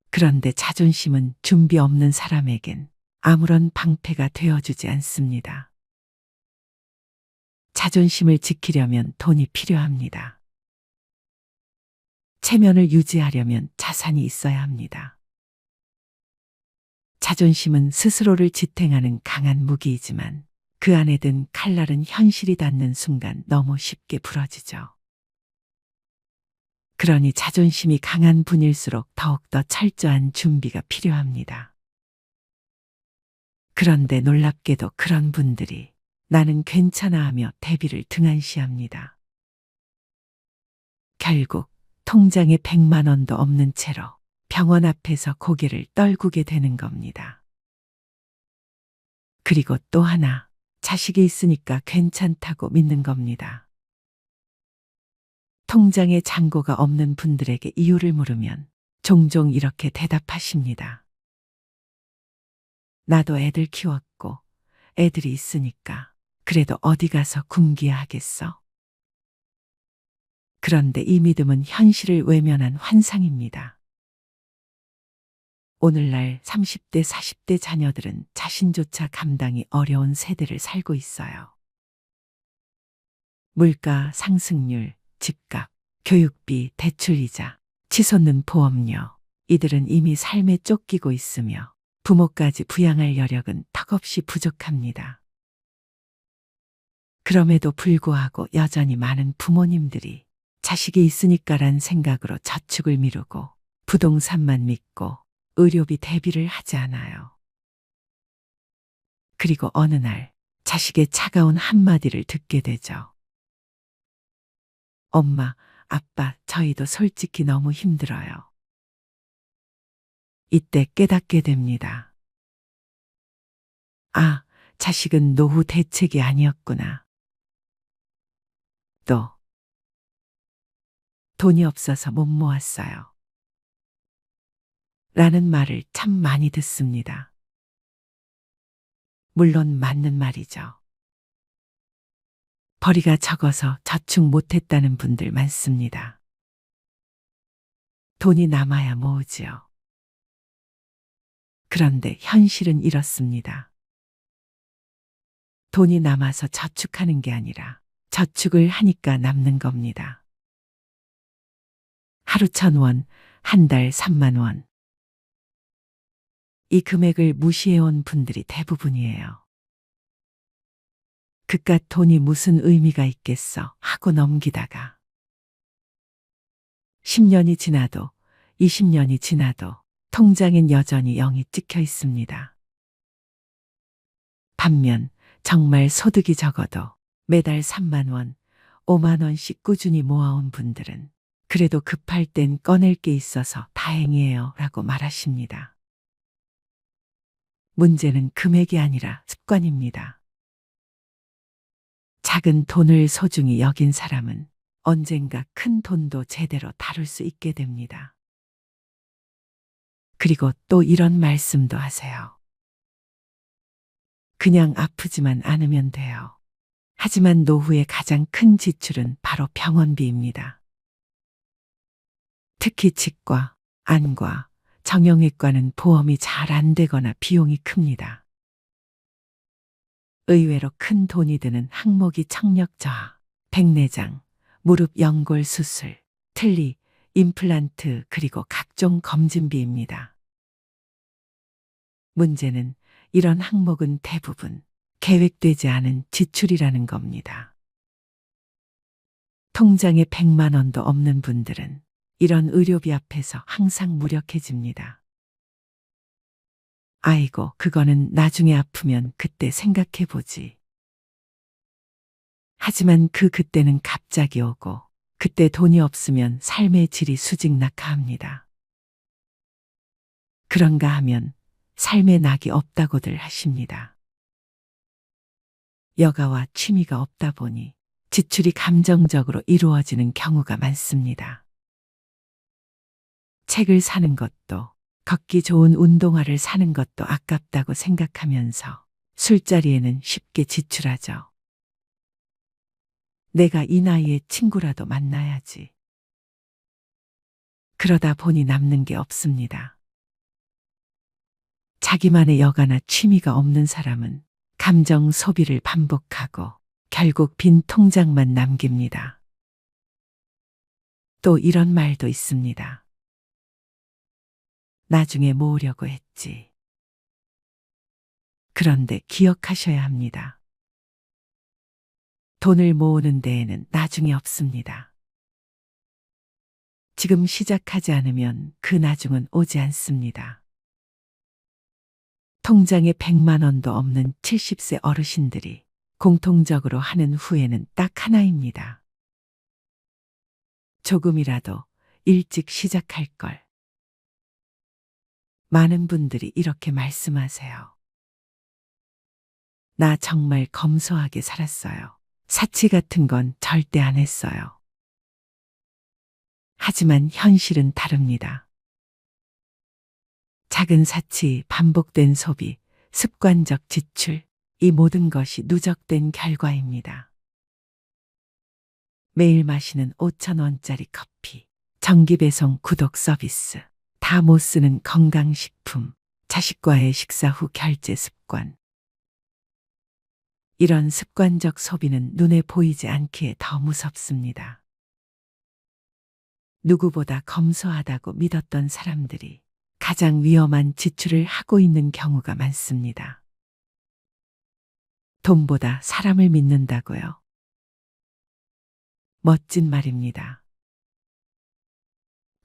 그런데 자존심은 준비 없는 사람에겐 아무런 방패가 되어주지 않습니다. 자존심을 지키려면 돈이 필요합니다. 체면을 유지하려면 자산이 있어야 합니다. 자존심은 스스로를 지탱하는 강한 무기이지만 그 안에 든 칼날은 현실이 닿는 순간 너무 쉽게 부러지죠. 그러니 자존심이 강한 분일수록 더욱더 철저한 준비가 필요합니다. 그런데 놀랍게도 그런 분들이 나는 괜찮아 하며 대비를 등한시합니다. 결국 통장에 100만 원도 없는 채로 병원 앞에서 고개를 떨구게 되는 겁니다. 그리고 또 하나, 자식이 있으니까 괜찮다고 믿는 겁니다. 통장에 잔고가 없는 분들에게 이유를 물으면 종종 이렇게 대답하십니다. 나도 애들 키웠고 애들이 있으니까 그래도 어디 가서 굶기야 하겠어. 그런데 이 믿음은 현실을 외면한 환상입니다. 오늘날 30대, 40대 자녀들은 자신조차 감당이 어려운 세대를 살고 있어요. 물가 상승률, 집값, 교육비, 대출이자, 치솟는 보험료, 이들은 이미 삶에 쫓기고 있으며 부모까지 부양할 여력은 턱없이 부족합니다. 그럼에도 불구하고 여전히 많은 부모님들이 자식이 있으니까란 생각으로 저축을 미루고 부동산만 믿고 의료비 대비를 하지 않아요. 그리고 어느 날 자식의 차가운 한마디를 듣게 되죠. 엄마, 아빠, 저희도 솔직히 너무 힘들어요. 이때 깨닫게 됩니다. 아, 자식은 노후 대책이 아니었구나. 또, 돈이 없어서 못 모았어요. 라는 말을 참 많이 듣습니다. 물론 맞는 말이죠. 벌이가 적어서 저축 못했다는 분들 많습니다. 돈이 남아야 모으지요. 그런데 현실은 이렇습니다. 돈이 남아서 저축하는 게 아니라 저축을 하니까 남는 겁니다. 하루 1,000원, 한 달 3만 원. 이 금액을 무시해온 분들이 대부분이에요. 그깟 돈이 무슨 의미가 있겠어 하고 넘기다가 10년이 지나도 20년이 지나도 통장엔 여전히 0이 찍혀 있습니다. 반면 정말 소득이 적어도 매달 3만 원, 5만 원씩 꾸준히 모아온 분들은 그래도 급할 땐 꺼낼 게 있어서 다행이에요 라고 말하십니다. 문제는 금액이 아니라 습관입니다. 작은 돈을 소중히 여긴 사람은 언젠가 큰 돈도 제대로 다룰 수 있게 됩니다. 그리고 또 이런 말씀도 하세요. 그냥 아프지만 않으면 돼요. 하지만 노후의 가장 큰 지출은 바로 병원비입니다. 특히 치과, 안과, 정형외과는 보험이 잘 안 되거나 비용이 큽니다. 의외로 큰 돈이 드는 항목이 청력 저하, 백내장, 무릎 연골 수술, 틀니, 임플란트 그리고 각종 검진비입니다. 문제는 이런 항목은 대부분 계획되지 않은 지출이라는 겁니다. 통장에 100만 원도 없는 분들은 이런 의료비 앞에서 항상 무력해집니다. 아이고, 그거는 나중에 아프면 그때 생각해보지. 하지만 그때는 갑자기 오고 그때 돈이 없으면 삶의 질이 수직낙하합니다. 그런가 하면 삶의 낙이 없다고들 하십니다. 여가와 취미가 없다 보니 지출이 감정적으로 이루어지는 경우가 많습니다. 책을 사는 것도, 걷기 좋은 운동화를 사는 것도 아깝다고 생각하면서 술자리에는 쉽게 지출하죠. 내가 이 나이에 친구라도 만나야지. 그러다 보니 남는 게 없습니다. 자기만의 여가나 취미가 없는 사람은 감정 소비를 반복하고 결국 빈 통장만 남깁니다. 또 이런 말도 있습니다. 나중에 모으려고 했지. 그런데 기억하셔야 합니다. 돈을 모으는 데에는 나중이 없습니다. 지금 시작하지 않으면 그 나중은 오지 않습니다. 통장에 100만 원도 없는 70세 어르신들이 공통적으로 하는 후회는 딱 하나입니다. 조금이라도 일찍 시작할 걸. 많은 분들이 이렇게 말씀하세요. 나 정말 검소하게 살았어요. 사치 같은 건 절대 안 했어요. 하지만 현실은 다릅니다. 작은 사치, 반복된 소비, 습관적 지출, 이 모든 것이 누적된 결과입니다. 매일 마시는 5,000원짜리 커피, 정기배송 구독 서비스, 다 못 쓰는 건강식품, 자식과의 식사 후 결제 습관. 이런 습관적 소비는 눈에 보이지 않기에 더 무섭습니다. 누구보다 검소하다고 믿었던 사람들이 가장 위험한 지출을 하고 있는 경우가 많습니다. 돈보다 사람을 믿는다고요? 멋진 말입니다.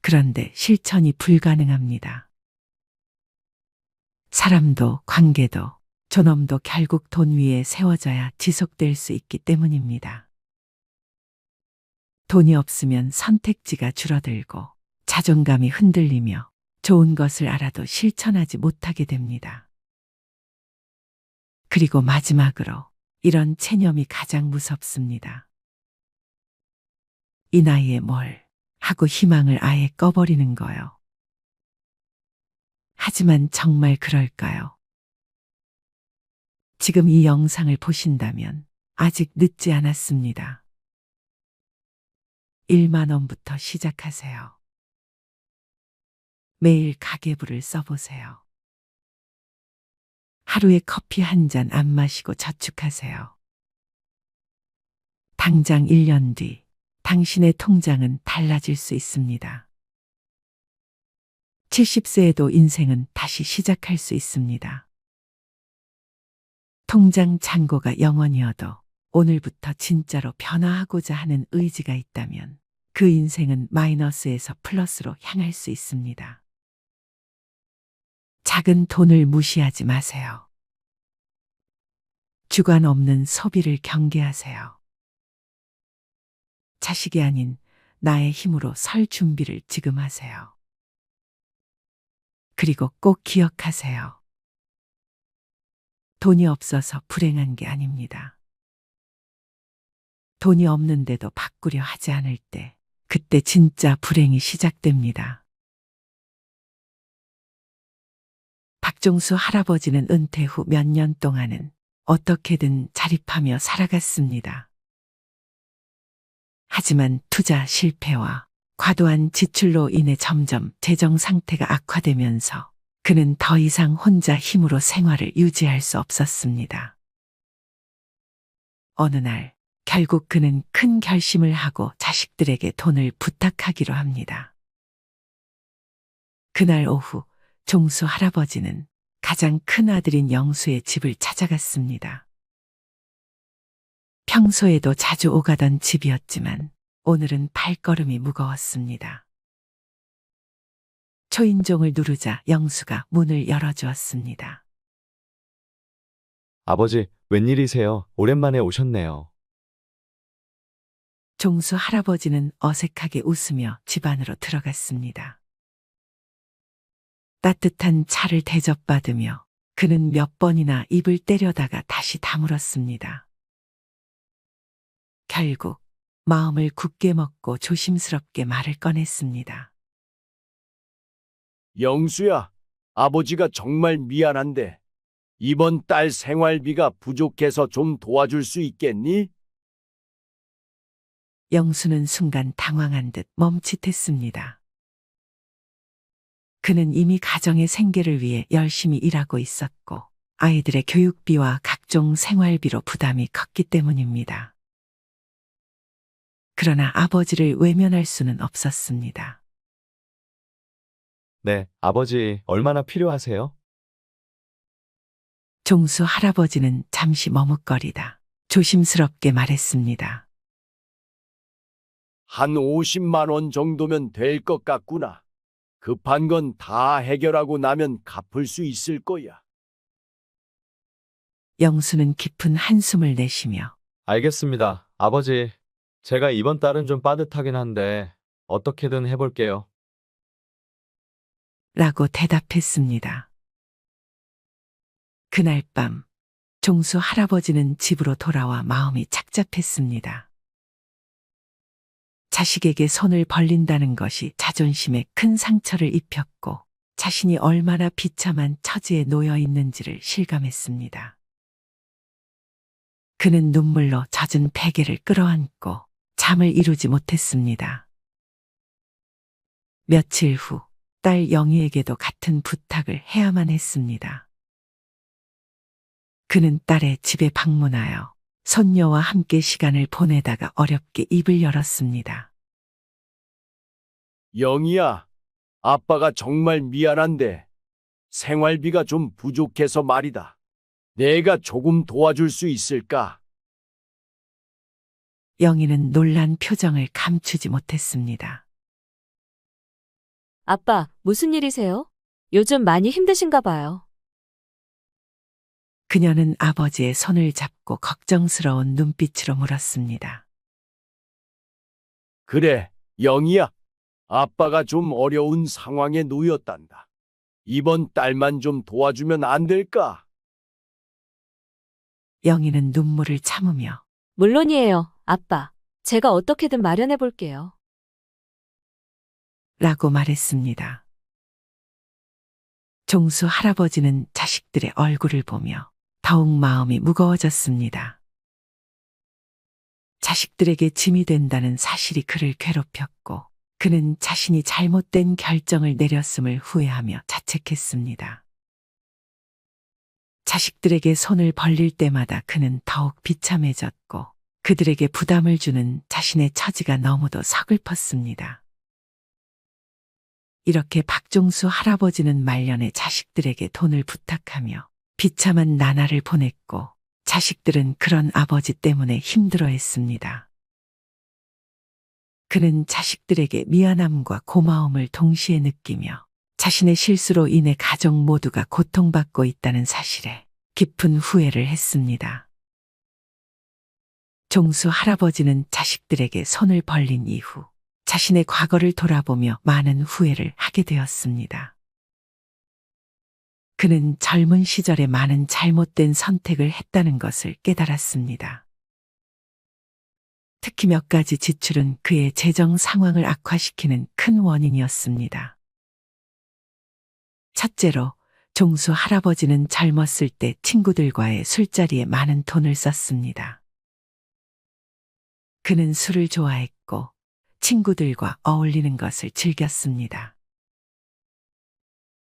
그런데 실천이 불가능합니다. 사람도 관계도 존엄도 결국 돈 위에 세워져야 지속될 수 있기 때문입니다. 돈이 없으면 선택지가 줄어들고 자존감이 흔들리며 좋은 것을 알아도 실천하지 못하게 됩니다. 그리고 마지막으로 이런 체념이 가장 무섭습니다. 이 나이에 뭘 하고 희망을 아예 꺼버리는 거요. 하지만 정말 그럴까요? 지금 이 영상을 보신다면 아직 늦지 않았습니다. 1만 원부터 시작하세요. 매일 가계부를 써보세요. 하루에 커피 한 잔 안 마시고 저축하세요. 당장 1년 뒤 당신의 통장은 달라질 수 있습니다. 70세에도 인생은 다시 시작할 수 있습니다. 통장 잔고가 0원이어도 오늘부터 진짜로 변화하고자 하는 의지가 있다면 그 인생은 마이너스에서 플러스로 향할 수 있습니다. 작은 돈을 무시하지 마세요. 주관 없는 소비를 경계하세요. 자식이 아닌 나의 힘으로 설 준비를 지금 하세요. 그리고 꼭 기억하세요. 돈이 없어서 불행한 게 아닙니다. 돈이 없는데도 바꾸려 하지 않을 때, 그때 진짜 불행이 시작됩니다. 박종수 할아버지는 은퇴 후 몇 년 동안은 어떻게든 자립하며 살아갔습니다. 하지만 투자 실패와 과도한 지출로 인해 점점 재정 상태가 악화되면서 그는 더 이상 혼자 힘으로 생활을 유지할 수 없었습니다. 어느 날 결국 그는 큰 결심을 하고 자식들에게 돈을 부탁하기로 합니다. 그날 오후 종수 할아버지는 가장 큰 아들인 영수의 집을 찾아갔습니다. 평소에도 자주 오가던 집이었지만 오늘은 발걸음이 무거웠습니다. 초인종을 누르자 영수가 문을 열어주었습니다. 아버지, 웬일이세요? 오랜만에 오셨네요. 종수 할아버지는 어색하게 웃으며 집 안으로 들어갔습니다. 따뜻한 차를 대접받으며 그는 몇 번이나 입을 때려다가 다시 다물었습니다. 결국 마음을 굳게 먹고 조심스럽게 말을 꺼냈습니다. 영수야, 아버지가 정말 미안한데 이번 달 생활비가 부족해서 좀 도와줄 수 있겠니? 영수는 순간 당황한 듯 멈칫했습니다. 그는 이미 가정의 생계를 위해 열심히 일하고 있었고 아이들의 교육비와 각종 생활비로 부담이 컸기 때문입니다. 그러나 아버지를 외면할 수는 없었습니다. 네, 아버지 얼마나 필요하세요? 종수 할아버지는 잠시 머뭇거리다 조심스럽게 말했습니다. 한 50만 원 정도면 될 것 같구나. 급한 건 다 해결하고 나면 갚을 수 있을 거야. 영수는 깊은 한숨을 내쉬며 알겠습니다. 아버지, 제가 이번 달은 좀 빠듯하긴 한데 어떻게든 해볼게요. 라고 대답했습니다. 그날 밤 종수 할아버지는 집으로 돌아와 마음이 착잡했습니다. 자식에게 손을 벌린다는 것이 자존심에 큰 상처를 입혔고 자신이 얼마나 비참한 처지에 놓여 있는지를 실감했습니다. 그는 눈물로 젖은 베개를 끌어안고 잠을 이루지 못했습니다. 며칠 후 딸 영희에게도 같은 부탁을 해야만 했습니다. 그는 딸의 집에 방문하여 손녀와 함께 시간을 보내다가 어렵게 입을 열었습니다. 영희야, 아빠가 정말 미안한데 생활비가 좀 부족해서 말이다. 내가 조금 도와줄 수 있을까? 영희는 놀란 표정을 감추지 못했습니다. 아빠, 무슨 일이세요? 요즘 많이 힘드신가 봐요. 그녀는 아버지의 손을 잡고 걱정스러운 눈빛으로 물었습니다. 그래, 영희야. 아빠가 좀 어려운 상황에 놓였단다. 이번 달만 좀 도와주면 안 될까? 영희는 눈물을 참으며 물론이에요, 아빠. 제가 어떻게든 마련해 볼게요. 라고 말했습니다. 종수 할아버지는 자식들의 얼굴을 보며 더욱 마음이 무거워졌습니다. 자식들에게 짐이 된다는 사실이 그를 괴롭혔고 그는 자신이 잘못된 결정을 내렸음을 후회하며 자책했습니다. 자식들에게 손을 벌릴 때마다 그는 더욱 비참해졌고 그들에게 부담을 주는 자신의 처지가 너무도 서글펐습니다. 이렇게 박종수 할아버지는 말년에 자식들에게 돈을 부탁하며 비참한 나날을 보냈고 자식들은 그런 아버지 때문에 힘들어했습니다. 그는 자식들에게 미안함과 고마움을 동시에 느끼며 자신의 실수로 인해 가족 모두가 고통받고 있다는 사실에 깊은 후회를 했습니다. 종수 할아버지는 자식들에게 손을 벌린 이후 자신의 과거를 돌아보며 많은 후회를 하게 되었습니다. 그는 젊은 시절에 많은 잘못된 선택을 했다는 것을 깨달았습니다. 특히 몇 가지 지출은 그의 재정 상황을 악화시키는 큰 원인이었습니다. 첫째로, 종수 할아버지는 젊었을 때 친구들과의 술자리에 많은 돈을 썼습니다. 그는 술을 좋아했고 친구들과 어울리는 것을 즐겼습니다.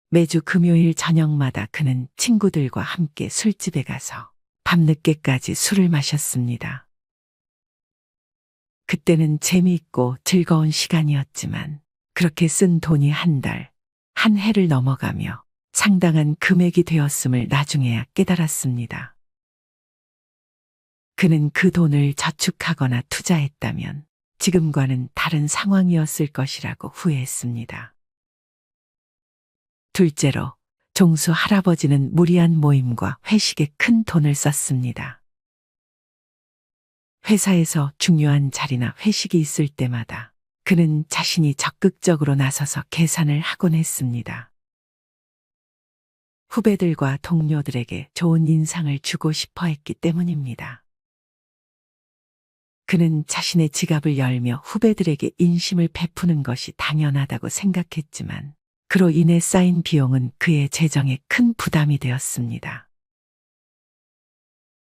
매주 금요일 저녁마다 그는 친구들과 함께 술집에 가서 밤늦게까지 술을 마셨습니다. 그때는 재미있고 즐거운 시간이었지만 그렇게 쓴 돈이 한 달, 한 해를 넘어가며 상당한 금액이 되었음을 나중에야 깨달았습니다. 그는 그 돈을 저축하거나 투자했다면 지금과는 다른 상황이었을 것이라고 후회했습니다. 둘째로, 종수 할아버지는 무리한 모임과 회식에 큰 돈을 썼습니다. 회사에서 중요한 자리나 회식이 있을 때마다 그는 자신이 적극적으로 나서서 계산을 하곤 했습니다. 후배들과 동료들에게 좋은 인상을 주고 싶어 했기 때문입니다. 그는 자신의 지갑을 열며 후배들에게 인심을 베푸는 것이 당연하다고 생각했지만 그로 인해 쌓인 비용은 그의 재정에 큰 부담이 되었습니다.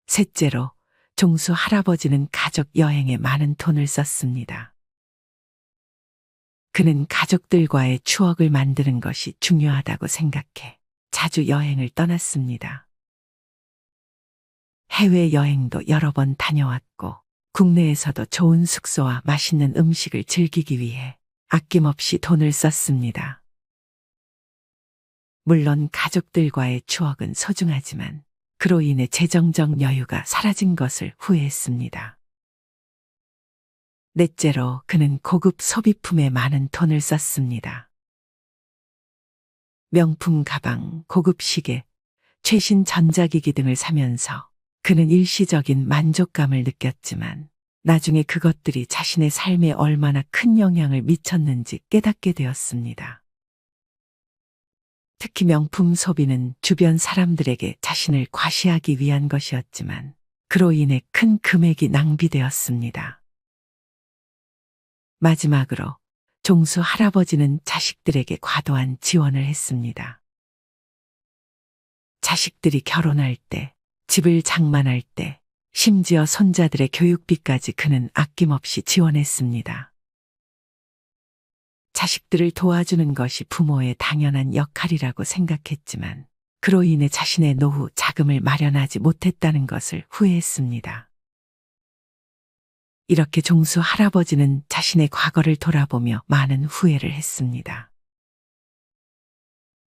셋째로 종수 할아버지는 가족 여행에 많은 돈을 썼습니다. 그는 가족들과의 추억을 만드는 것이 중요하다고 생각해 자주 여행을 떠났습니다. 해외여행도 여러 번 다녀왔고 국내에서도 좋은 숙소와 맛있는 음식을 즐기기 위해 아낌없이 돈을 썼습니다. 물론 가족들과의 추억은 소중하지만 그로 인해 재정적 여유가 사라진 것을 후회했습니다. 넷째로 그는 고급 소비품에 많은 돈을 썼습니다. 명품 가방, 고급 시계, 최신 전자기기 등을 사면서 그는 일시적인 만족감을 느꼈지만 나중에 그것들이 자신의 삶에 얼마나 큰 영향을 미쳤는지 깨닫게 되었습니다. 특히 명품 소비는 주변 사람들에게 자신을 과시하기 위한 것이었지만 그로 인해 큰 금액이 낭비되었습니다. 마지막으로 종수 할아버지는 자식들에게 과도한 지원을 했습니다. 자식들이 결혼할 때, 집을 장만할 때, 심지어 손자들의 교육비까지 그는 아낌없이 지원했습니다. 자식들을 도와주는 것이 부모의 당연한 역할이라고 생각했지만 그로 인해 자신의 노후 자금을 마련하지 못했다는 것을 후회했습니다. 이렇게 종수 할아버지는 자신의 과거를 돌아보며 많은 후회를 했습니다.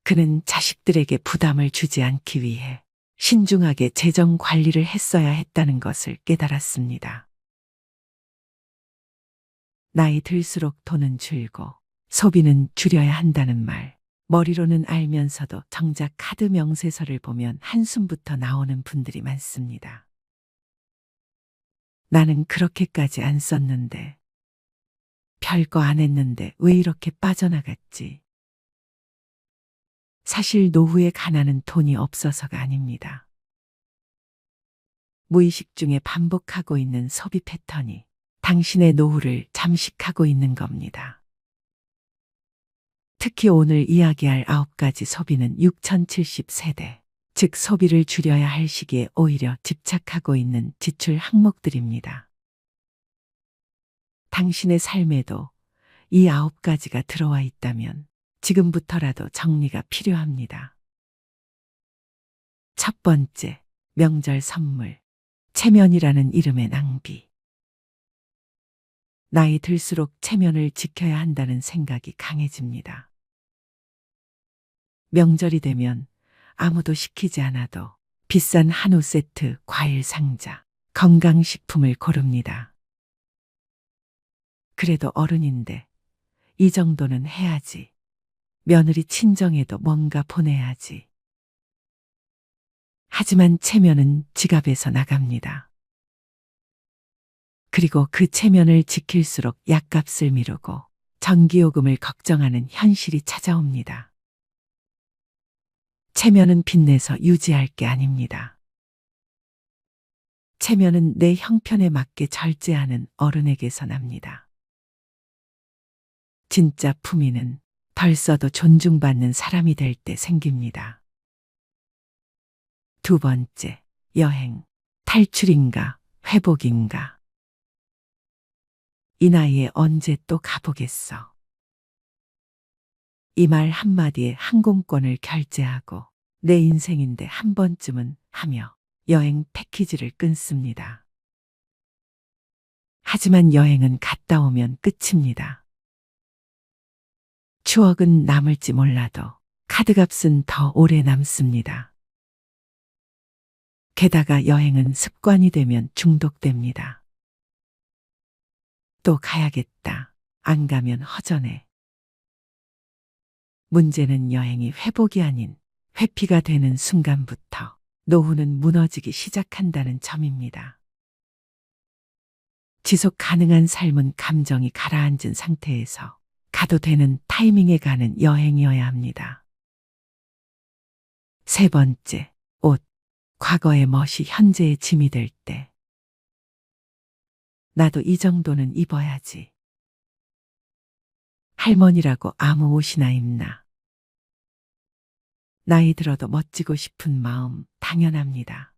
그는 자식들에게 부담을 주지 않기 위해 신중하게 재정 관리를 했어야 했다는 것을 깨달았습니다. 나이 들수록 돈은 줄고 소비는 줄여야 한다는 말, 머리로는 알면서도 정작 카드 명세서를 보면 한숨부터 나오는 분들이 많습니다. 나는 그렇게까지 안 썼는데, 별거 안 했는데 왜 이렇게 빠져나갔지? 사실 노후의 가난은 돈이 없어서가 아닙니다. 무의식 중에 반복하고 있는 소비 패턴이 당신의 노후를 잠식하고 있는 겁니다. 특히 오늘 이야기할 9가지 소비는 6070세대, 즉 소비를 줄여야 할 시기에 오히려 집착하고 있는 지출 항목들입니다. 당신의 삶에도 이 9가지가 들어와 있다면 지금부터라도 정리가 필요합니다. 첫 번째, 명절 선물, 체면이라는 이름의 낭비. 나이 들수록 체면을 지켜야 한다는 생각이 강해집니다. 명절이 되면 아무도 시키지 않아도 비싼 한우 세트, 과일 상자, 건강식품을 고릅니다. 그래도 어른인데 이 정도는 해야지. 며느리 친정에도 뭔가 보내야지. 하지만 체면은 지갑에서 나갑니다. 그리고 그 체면을 지킬수록 약값을 미루고 전기요금을 걱정하는 현실이 찾아옵니다. 체면은 빚내서 유지할 게 아닙니다. 체면은 내 형편에 맞게 절제하는 어른에게서 납니다. 진짜 품위는 덜 써도 존중받는 사람이 될 때 생깁니다. 두 번째, 여행, 탈출인가, 회복인가. 이 나이에 언제 또 가보겠어. 이 말 한마디에 항공권을 결제하고 내 인생인데 한 번쯤은 하며 여행 패키지를 끊습니다. 하지만 여행은 갔다 오면 끝입니다. 추억은 남을지 몰라도 카드값은 더 오래 남습니다. 게다가 여행은 습관이 되면 중독됩니다. 또 가야겠다. 안 가면 허전해. 문제는 여행이 회복이 아닌 회피가 되는 순간부터 노후는 무너지기 시작한다는 점입니다. 지속 가능한 삶은 감정이 가라앉은 상태에서 가도 되는 타이밍에 가는 여행이어야 합니다. 세 번째, 옷. 과거의 멋이 현재의 짐이 될 때. 나도 이 정도는 입어야지. 할머니라고 아무 옷이나 입나. 나이 들어도 멋지고 싶은 마음 당연합니다.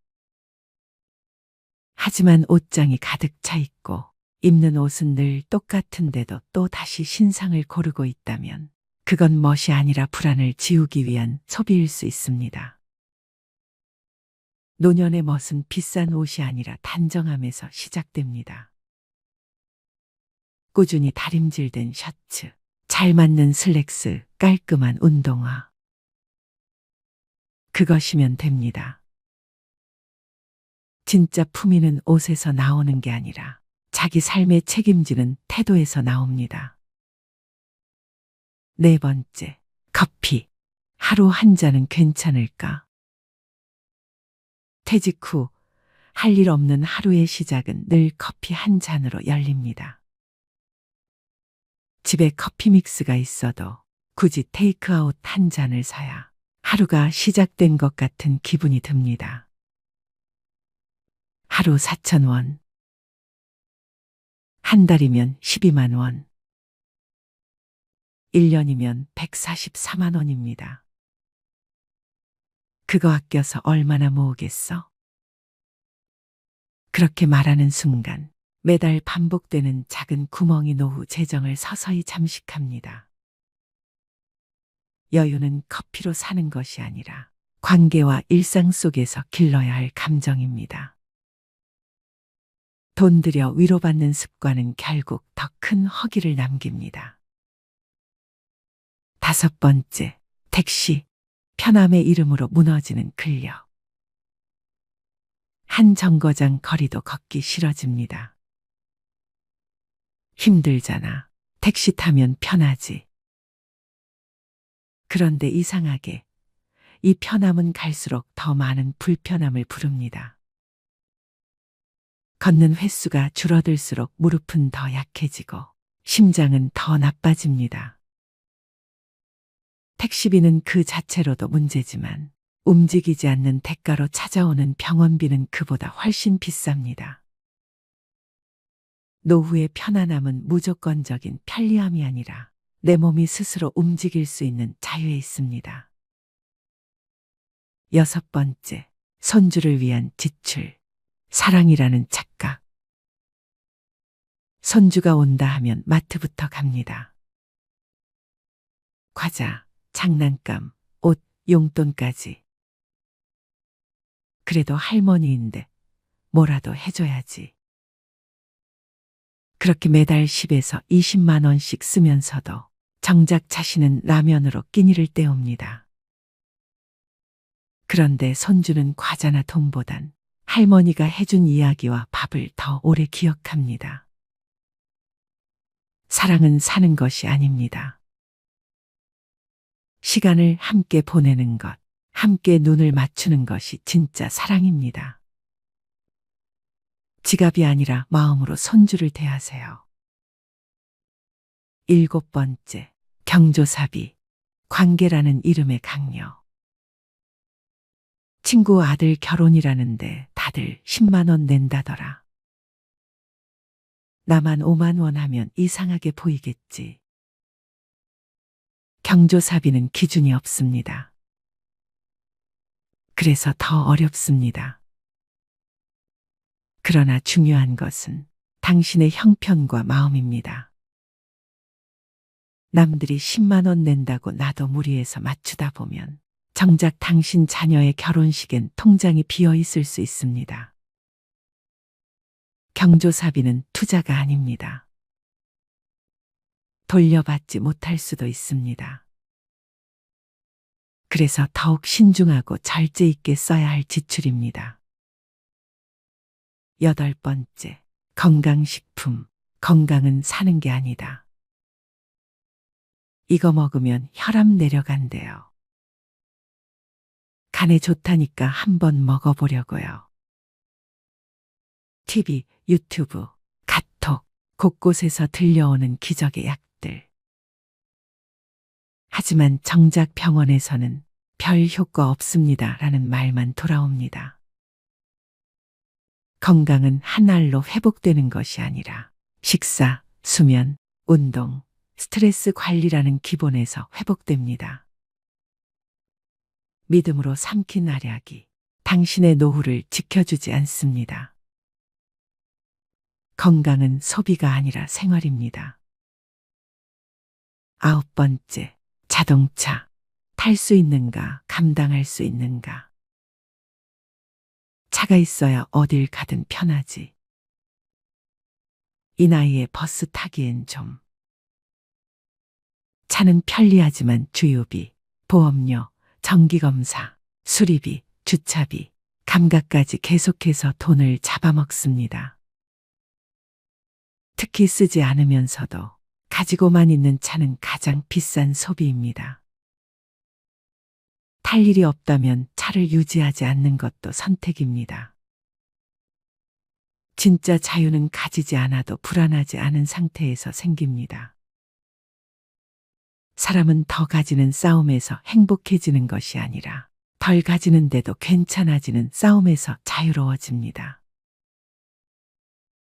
하지만 옷장이 가득 차 있고 입는 옷은 늘 똑같은데도 또 다시 신상을 고르고 있다면 그건 멋이 아니라 불안을 지우기 위한 소비일 수 있습니다. 노년의 멋은 비싼 옷이 아니라 단정함에서 시작됩니다. 꾸준히 다림질된 셔츠, 잘 맞는 슬랙스, 깔끔한 운동화. 그것이면 됩니다. 진짜 품위는 옷에서 나오는 게 아니라 자기 삶에 책임지는 태도에서 나옵니다. 네 번째, 커피. 하루 한 잔은 괜찮을까? 퇴직 후 할 일 없는 하루의 시작은 늘 커피 한 잔으로 열립니다. 집에 커피 믹스가 있어도 굳이 테이크아웃 한 잔을 사야 하루가 시작된 것 같은 기분이 듭니다. 하루 4,000원. 한 달이면 12만 원. 1년이면 144만 원입니다. 그거 아껴서 얼마나 모으겠어? 그렇게 말하는 순간 매달 반복되는 작은 구멍이 노후 재정을 서서히 잠식합니다. 여유는 커피로 사는 것이 아니라 관계와 일상 속에서 길러야 할 감정입니다. 돈 들여 위로받는 습관은 결국 더 큰 허기를 남깁니다. 다섯 번째, 택시. 편함의 이름으로 무너지는 근력. 한 정거장 거리도 걷기 싫어집니다. 힘들잖아. 택시 타면 편하지. 그런데 이상하게 이 편함은 갈수록 더 많은 불편함을 부릅니다. 걷는 횟수가 줄어들수록 무릎은 더 약해지고 심장은 더 나빠집니다. 택시비는 그 자체로도 문제지만 움직이지 않는 대가로 찾아오는 병원비는 그보다 훨씬 비쌉니다. 노후의 편안함은 무조건적인 편리함이 아니라 내 몸이 스스로 움직일 수 있는 자유에 있습니다. 여섯 번째, 손주를 위한 지출. 사랑이라는 착각. 손주가 온다 하면 마트부터 갑니다. 과자, 장난감, 옷, 용돈까지. 그래도 할머니인데 뭐라도 해줘야지. 그렇게 매달 10에서 20만 원씩 쓰면서도 정작 자신은 라면으로 끼니를 때웁니다. 그런데 손주는 과자나 돈보단 할머니가 해준 이야기와 밥을 더 오래 기억합니다. 사랑은 사는 것이 아닙니다. 시간을 함께 보내는 것, 함께 눈을 맞추는 것이 진짜 사랑입니다. 지갑이 아니라 마음으로 손주를 대하세요. 일곱 번째, 경조사비. 관계라는 이름의 강요. 친구 아들 결혼이라는데 다들 10만 원 낸다더라. 나만 5만 원 하면 이상하게 보이겠지. 경조사비는 기준이 없습니다. 그래서 더 어렵습니다. 그러나 중요한 것은 당신의 형편과 마음입니다. 남들이 10만 원 낸다고 나도 무리해서 맞추다 보면 정작 당신 자녀의 결혼식엔 통장이 비어 있을 수 있습니다. 경조사비는 투자가 아닙니다. 돌려받지 못할 수도 있습니다. 그래서 더욱 신중하고 절제 있게 써야 할 지출입니다. 여덟 번째, 건강식품. 건강은 사는 게 아니다. 이거 먹으면 혈압 내려간대요. 간에 좋다니까 한번 먹어보려고요. TV, 유튜브, 카톡, 곳곳에서 들려오는 기적의 약들. 하지만 정작 병원에서는 별 효과 없습니다 라는 말만 돌아옵니다. 건강은 한 알로 회복되는 것이 아니라 식사, 수면, 운동, 스트레스 관리라는 기본에서 회복됩니다. 믿음으로 삼킨 알약이 당신의 노후를 지켜주지 않습니다. 건강은 소비가 아니라 생활입니다. 9번째, 자동차. 탈 수 있는가, 감당할 수 있는가. 차가 있어야 어딜 가든 편하지. 이 나이에 버스 타기엔 좀. 차는 편리하지만 주유비, 보험료, 정기검사, 수리비, 주차비, 감가까지 계속해서 돈을 잡아먹습니다. 특히 쓰지 않으면서도 가지고만 있는 차는 가장 비싼 소비입니다. 탈 일이 없다면 차를 유지하지 않는 것도 선택입니다. 진짜 자유는 가지지 않아도 불안하지 않은 상태에서 생깁니다. 사람은 더 가지는 싸움에서 행복해지는 것이 아니라 덜 가지는데도 괜찮아지는 싸움에서 자유로워집니다.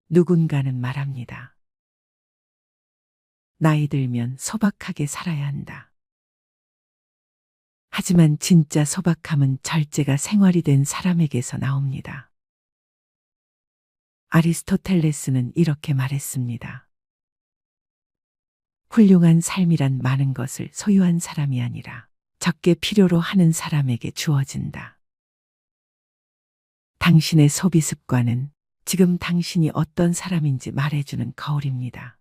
누군가는 말합니다. 나이 들면 소박하게 살아야 한다. 하지만 진짜 소박함은 절제가 생활이 된 사람에게서 나옵니다. 아리스토텔레스는 이렇게 말했습니다. 훌륭한 삶이란 많은 것을 소유한 사람이 아니라 적게 필요로 하는 사람에게 주어진다. 당신의 소비 습관은 지금 당신이 어떤 사람인지 말해주는 거울입니다.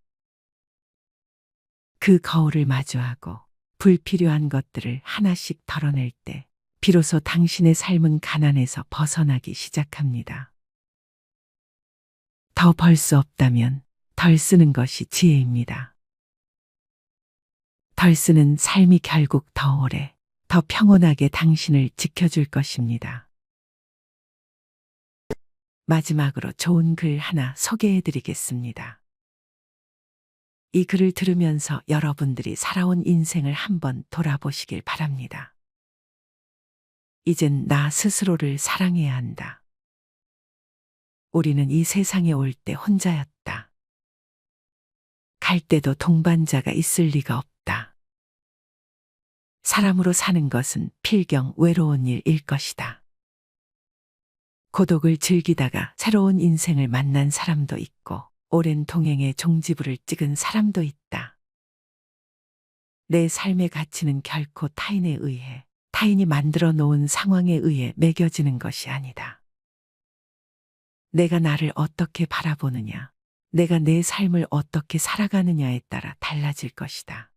그 거울을 마주하고 불필요한 것들을 하나씩 덜어낼 때 비로소 당신의 삶은 가난에서 벗어나기 시작합니다. 더 벌 수 없다면 덜 쓰는 것이 지혜입니다. 덜 쓰는 삶이 결국 더 오래, 더 평온하게 당신을 지켜줄 것입니다. 마지막으로 좋은 글 하나 소개해 드리겠습니다. 이 글을 들으면서 여러분들이 살아온 인생을 한번 돌아보시길 바랍니다. 이젠 나 스스로를 사랑해야 한다. 우리는 이 세상에 올 때 혼자였다. 갈 때도 동반자가 있을 리가 없다. 사람으로 사는 것은 필경 외로운 일일 것이다. 고독을 즐기다가 새로운 인생을 만난 사람도 있고 오랜 동행의 종지부를 찍은 사람도 있다. 내 삶의 가치는 결코 타인에 의해, 타인이 만들어 놓은 상황에 의해 매겨지는 것이 아니다. 내가 나를 어떻게 바라보느냐, 내가 내 삶을 어떻게 살아가느냐에 따라 달라질 것이다.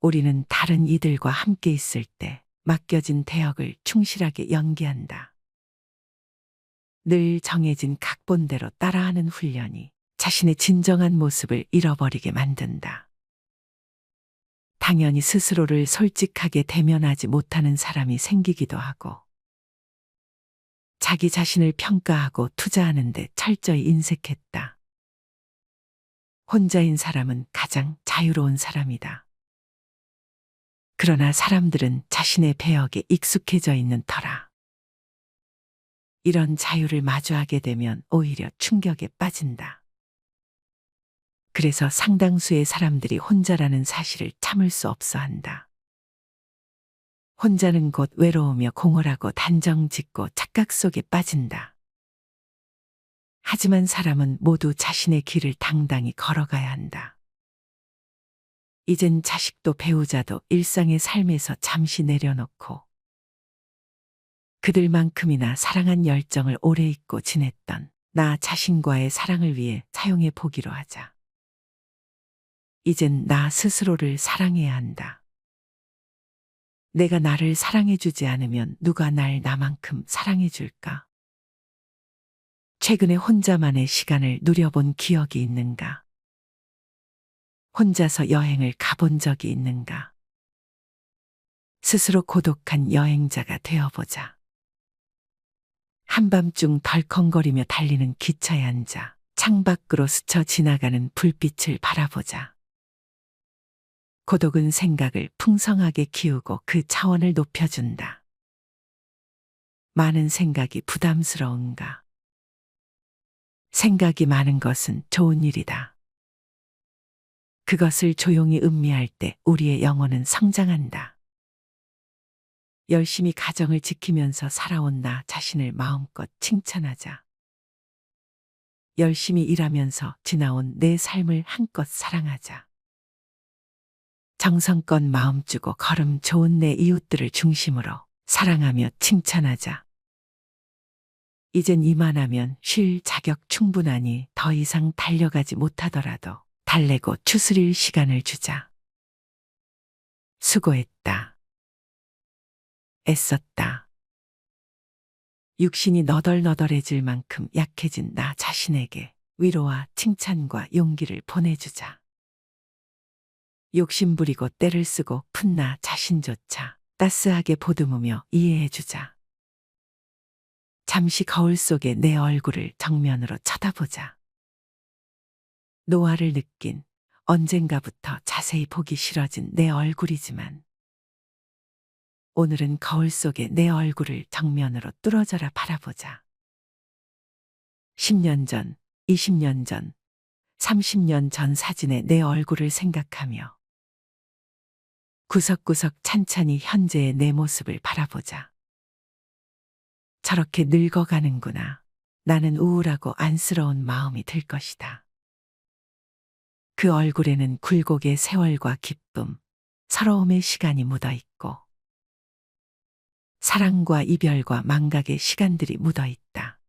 우리는 다른 이들과 함께 있을 때 맡겨진 대역을 충실하게 연기한다. 늘 정해진 각본대로 따라하는 훈련이 자신의 진정한 모습을 잃어버리게 만든다. 당연히 스스로를 솔직하게 대면하지 못하는 사람이 생기기도 하고, 자기 자신을 평가하고 투자하는 데 철저히 인색했다. 혼자인 사람은 가장 자유로운 사람이다. 그러나 사람들은 자신의 배역에 익숙해져 있는 터라 이런 자유를 마주하게 되면 오히려 충격에 빠진다. 그래서 상당수의 사람들이 혼자라는 사실을 참을 수 없어 한다. 혼자는 곧 외로우며 공허하고 단정 짓고 착각 속에 빠진다. 하지만 사람은 모두 자신의 길을 당당히 걸어가야 한다. 이젠 자식도 배우자도 일상의 삶에서 잠시 내려놓고 그들만큼이나 사랑한 열정을 오래 잊고 지냈던 나 자신과의 사랑을 위해 사용해 보기로 하자. 이젠 나 스스로를 사랑해야 한다. 내가 나를 사랑해주지 않으면 누가 날 나만큼 사랑해줄까? 최근에 혼자만의 시간을 누려본 기억이 있는가? 혼자서 여행을 가본 적이 있는가? 스스로 고독한 여행자가 되어보자. 한밤중 덜컹거리며 달리는 기차에 앉아 창밖으로 스쳐 지나가는 불빛을 바라보자. 고독은 생각을 풍성하게 키우고 그 차원을 높여준다. 많은 생각이 부담스러운가? 생각이 많은 것은 좋은 일이다. 그것을 조용히 음미할 때 우리의 영혼은 성장한다. 열심히 가정을 지키면서 살아온 나 자신을 마음껏 칭찬하자. 열심히 일하면서 지나온 내 삶을 한껏 사랑하자. 정성껏 마음 주고 걸음 좋은 내 이웃들을 중심으로 사랑하며 칭찬하자. 이젠 이만하면 쉴 자격 충분하니 더 이상 달려가지 못하더라도 달래고 추스릴 시간을 주자. 수고했다. 애썼다. 육신이 너덜너덜해질 만큼 약해진 나 자신에게 위로와 칭찬과 용기를 보내주자. 욕심부리고 때를 쓰고 푼 나 자신조차 따스하게 보듬으며 이해해주자. 잠시 거울 속에 내 얼굴을 정면으로 쳐다보자. 노화를 느낀 언젠가부터 자세히 보기 싫어진 내 얼굴이지만 오늘은 거울 속에 내 얼굴을 정면으로 뚫어져라 바라보자. 10년 전, 20년 전, 30년 전 사진의 내 얼굴을 생각하며 구석구석 찬찬히 현재의 내 모습을 바라보자. 저렇게 늙어가는구나. 나는 우울하고 안쓰러운 마음이 들 것이다. 그 얼굴에는 굴곡의 세월과 기쁨, 서러움의 시간이 묻어 있고 사랑과 이별과 망각의 시간들이 묻어 있다.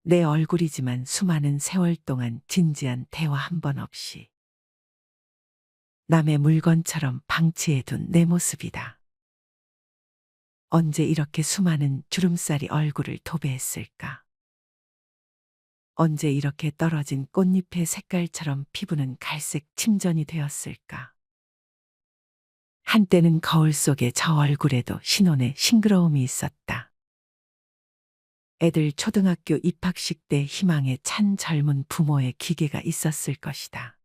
내 얼굴이지만 수많은 세월 동안 진지한 대화 한 번 없이 남의 물건처럼 방치해둔 내 모습이다. 언제 이렇게 수많은 주름살이 얼굴을 도배했을까? 언제 이렇게 떨어진 꽃잎의 색깔처럼 피부는 갈색 침전이 되었을까? 한때는 거울 속에 저 얼굴에도 신혼의 싱그러움이 있었다. 애들 초등학교 입학식 때 희망에 찬 젊은 부모의 기계가 있었을 것이다.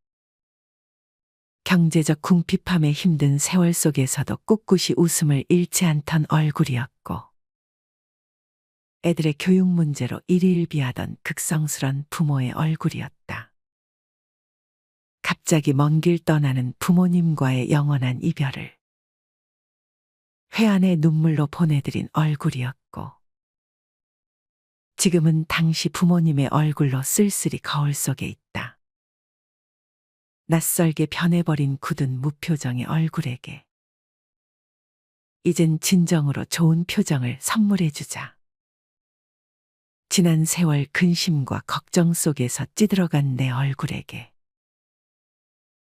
경제적 궁핍함에 힘든 세월 속에서도 꿋꿋이 웃음을 잃지 않던 얼굴이었고 애들의 교육 문제로 일희일비하던 극성스런 부모의 얼굴이었다. 갑자기 먼 길 떠나는 부모님과의 영원한 이별을 회한의 눈물로 보내드린 얼굴이었고 지금은 당시 부모님의 얼굴로 쓸쓸히 거울 속에 있다. 낯설게 변해버린 굳은 무표정의 얼굴에게 이젠 진정으로 좋은 표정을 선물해주자. 지난 세월 근심과 걱정 속에서 찌들어간 내 얼굴에게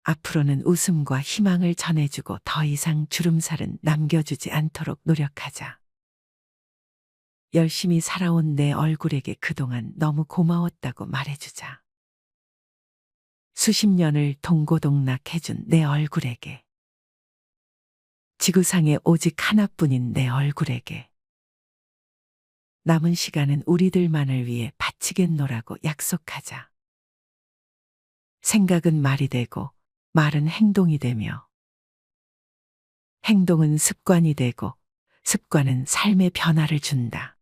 앞으로는 웃음과 희망을 전해주고 더 이상 주름살은 남겨주지 않도록 노력하자. 열심히 살아온 내 얼굴에게 그동안 너무 고마웠다고 말해주자. 수십 년을 동고동락해준 내 얼굴에게 지구상에 오직 하나뿐인 내 얼굴에게 남은 시간은 우리들만을 위해 바치겠노라고 약속하자. 생각은 말이 되고 말은 행동이 되며 행동은 습관이 되고 습관은 삶의 변화를 준다.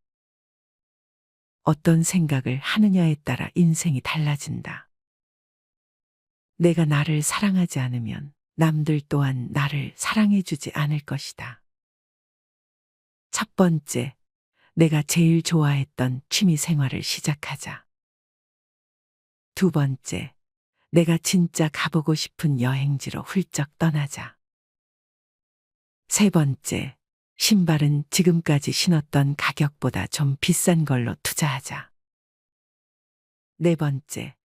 어떤 생각을 하느냐에 따라 인생이 달라진다. 내가 나를 사랑하지 않으면 남들 또한 나를 사랑해주지 않을 것이다. 첫 번째, 내가 제일 좋아했던 취미 생활을 시작하자. 두 번째, 내가 진짜 가보고 싶은 여행지로 훌쩍 떠나자. 세 번째, 신발은 지금까지 신었던 가격보다 좀 비싼 걸로 투자하자. 네 번째,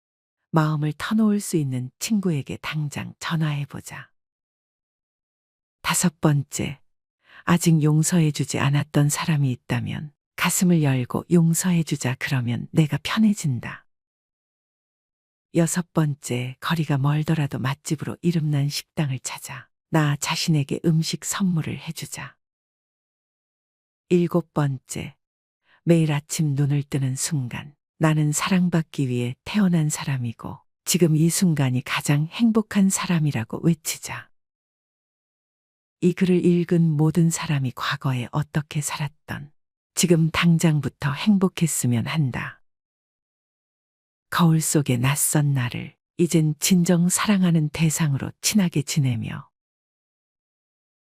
마음을 터놓을 수 있는 친구에게 당장 전화해보자. 다섯 번째, 아직 용서해주지 않았던 사람이 있다면 가슴을 열고 용서해주자. 그러면 내가 편해진다. 여섯 번째, 거리가 멀더라도 맛집으로 이름난 식당을 찾아 나 자신에게 음식 선물을 해주자. 일곱 번째, 매일 아침 눈을 뜨는 순간 나는 사랑받기 위해 태어난 사람이고 지금 이 순간이 가장 행복한 사람이라고 외치자. 이 글을 읽은 모든 사람이 과거에 어떻게 살았던 지금 당장부터 행복했으면 한다. 거울 속의 낯선 나를 이젠 진정 사랑하는 대상으로 친하게 지내며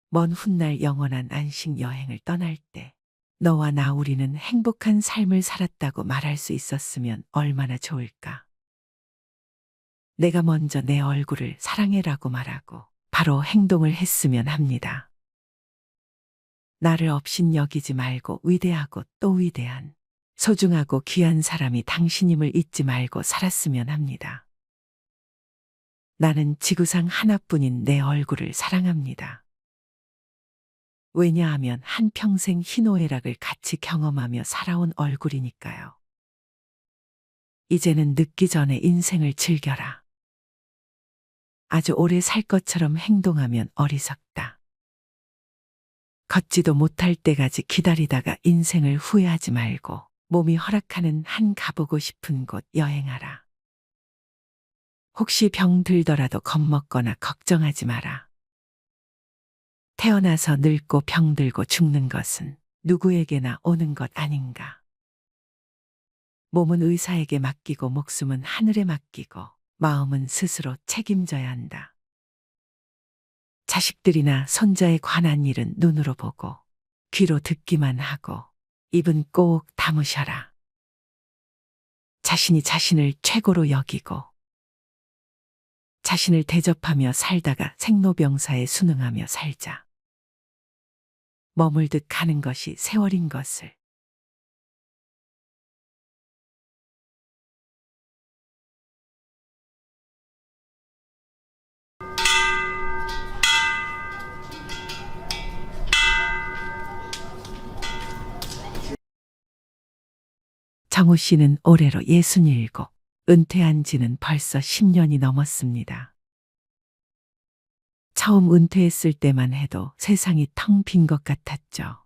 먼 훗날 영원한 안식 여행을 떠날 때 너와 나 우리는 행복한 삶을 살았다고 말할 수 있었으면 얼마나 좋을까. 내가 먼저 내 얼굴을 사랑해라고 말하고 바로 행동을 했으면 합니다. 나를 업신 여기지 말고 위대하고 또 위대한 소중하고 귀한 사람이 당신임을 잊지 말고 살았으면 합니다. 나는 지구상 하나뿐인 내 얼굴을 사랑합니다. 왜냐하면 한평생 희노애락을 같이 경험하며 살아온 얼굴이니까요. 이제는 늦기 전에 인생을 즐겨라. 아주 오래 살 것처럼 행동하면 어리석다. 걷지도 못할 때까지 기다리다가 인생을 후회하지 말고 몸이 허락하는 한 가보고 싶은 곳 여행하라. 혹시 병 들더라도 겁먹거나 걱정하지 마라. 태어나서 늙고 병들고 죽는 것은 누구에게나 오는 것 아닌가. 몸은 의사에게 맡기고 목숨은 하늘에 맡기고 마음은 스스로 책임져야 한다. 자식들이나 손자에 관한 일은 눈으로 보고 귀로 듣기만 하고 입은 꼭 다무셔라. 자신이 자신을 최고로 여기고 자신을 대접하며 살다가 생로병사에 순응하며 살자. 머물듯 가는 것이 세월인 것을. 정우 씨는 올해로 67, 은퇴한 지는 벌써 10년이 넘었습니다. 처음 은퇴했을 때만 해도 세상이 텅 빈 것 같았죠.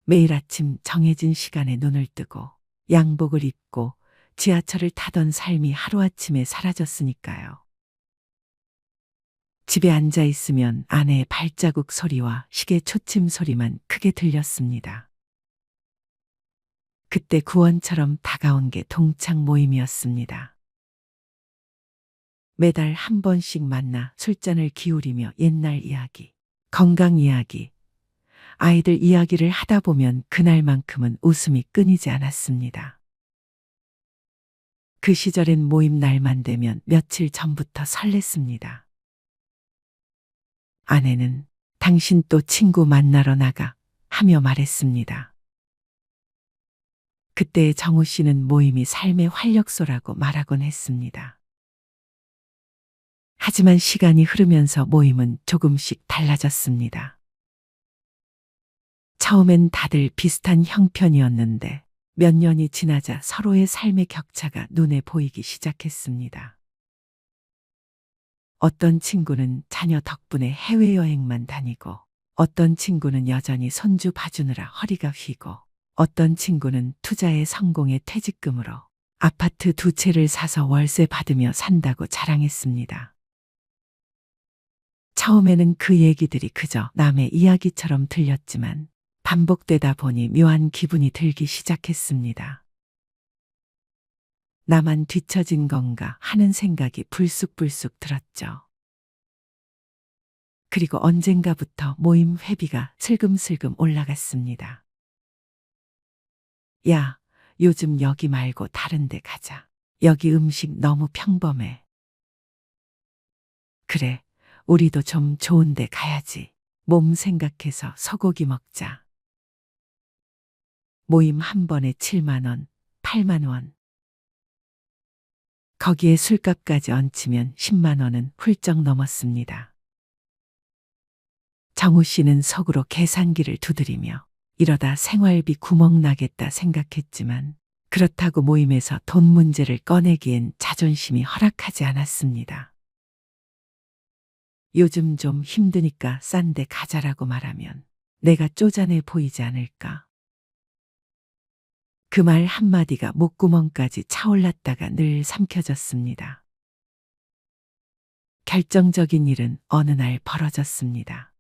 매일 아침 정해진 시간에 눈을 뜨고 양복을 입고 지하철을 타던 삶이 하루아침에 사라졌으니까요. 집에 앉아 있으면 아내의 발자국 소리와 시계 초침 소리만 크게 들렸습니다. 그때 구원처럼 다가온 게 동창 모임이었습니다. 매달 한 번씩 만나 술잔을 기울이며 옛날 이야기, 건강 이야기, 아이들 이야기를 하다 보면 그날만큼은 웃음이 끊이지 않았습니다. 그 시절엔 모임 날만 되면 며칠 전부터 설렜습니다. 아내는 당신 또 친구 만나러 나가 하며 말했습니다. 그때 정우 씨는 모임이 삶의 활력소라고 말하곤 했습니다. 하지만 시간이 흐르면서 모임은 조금씩 달라졌습니다. 처음엔 다들 비슷한 형편이었는데 몇 년이 지나자 서로의 삶의 격차가 눈에 보이기 시작했습니다. 어떤 친구는 자녀 덕분에 해외여행만 다니고 어떤 친구는 여전히 손주 봐주느라 허리가 휘고 어떤 친구는 투자에 성공해 퇴직금으로 아파트 2채를 사서 월세 받으며 산다고 자랑했습니다. 처음에는 그 얘기들이 그저 남의 이야기처럼 들렸지만 반복되다 보니 묘한 기분이 들기 시작했습니다. 나만 뒤처진 건가 하는 생각이 불쑥불쑥 들었죠. 그리고 언젠가부터 모임 회비가 슬금슬금 올라갔습니다. 야, 요즘 여기 말고 다른 데 가자. 여기 음식 너무 평범해. 그래, 우리도 좀 좋은 데 가야지. 몸 생각해서 소고기 먹자. 모임 한 번에 7만 원, 8만 원. 거기에 술값까지 얹히면 10만 원은 훌쩍 넘었습니다. 정우 씨는 속으로 계산기를 두드리며 이러다 생활비 구멍 나겠다 생각했지만 그렇다고 모임에서 돈 문제를 꺼내기엔 자존심이 허락하지 않았습니다. 요즘 좀 힘드니까 싼 데 가자라고 말하면 내가 쪼잔해 보이지 않을까? 그 말 한마디가 목구멍까지 차올랐다가 늘 삼켜졌습니다. 결정적인 일은 어느 날 벌어졌습니다.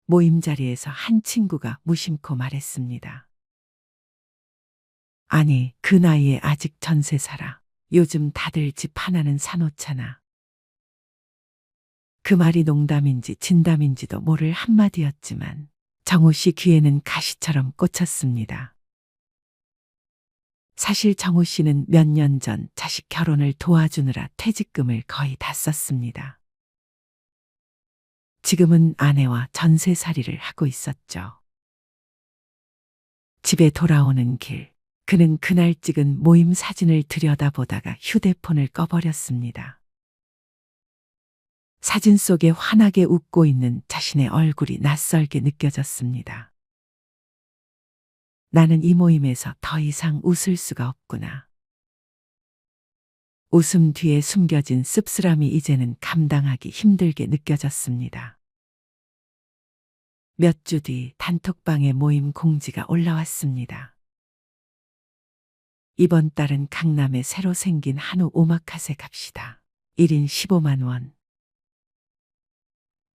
모임 자리에서 한 친구가 무심코 말했습니다. 아니, 그 나이에 아직 전세 살아. 요즘 다들 집 하나는 사놓잖아. 그 말이 농담인지 진담인지도 모를 한마디였지만 정우 씨 귀에는 가시처럼 꽂혔습니다. 사실 정우 씨는 몇 년 전 자식 결혼을 도와주느라 퇴직금을 거의 다 썼습니다. 지금은 아내와 전세살이를 하고 있었죠. 집에 돌아오는 길, 그는 그날 찍은 모임 사진을 들여다보다가 휴대폰을 꺼버렸습니다. 사진 속에 환하게 웃고 있는 자신의 얼굴이 낯설게 느껴졌습니다. 나는 이 모임에서 더 이상 웃을 수가 없구나. 웃음 뒤에 숨겨진 씁쓸함이 이제는 감당하기 힘들게 느껴졌습니다. 몇 주 뒤 단톡방에 모임 공지가 올라왔습니다. 이번 달은 강남에 새로 생긴 한우 오마카세 갑시다. 1인 15만 원.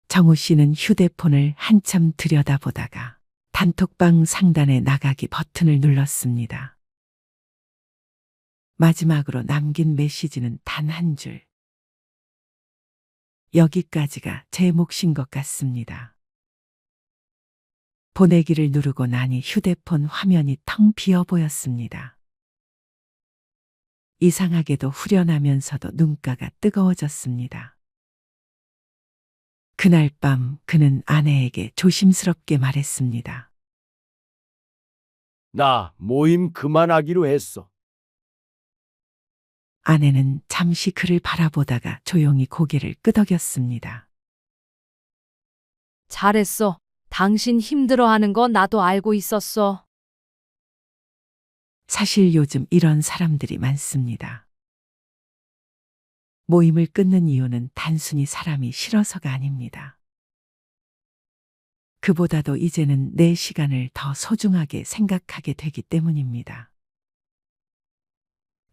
정우 씨는 휴대폰을 한참 들여다보다가 단톡방 상단의 나가기 버튼을 눌렀습니다. 마지막으로 남긴 메시지는 단 한 줄. 여기까지가 제 몫인 것 같습니다. 보내기를 누르고 나니 휴대폰 화면이 텅 비어 보였습니다. 이상하게도 후련하면서도 눈가가 뜨거워졌습니다. 그날 밤 그는 아내에게 조심스럽게 말했습니다. 나 모임 그만하기로 했어. 아내는 잠시 그를 바라보다가 조용히 고개를 끄덕였습니다. 잘했어. 당신 힘들어하는 거 나도 알고 있었어. 사실 요즘 이런 사람들이 많습니다. 모임을 끊는 이유는 단순히 사람이 싫어서가 아닙니다. 그보다도 이제는 내 시간을 더 소중하게 생각하게 되기 때문입니다.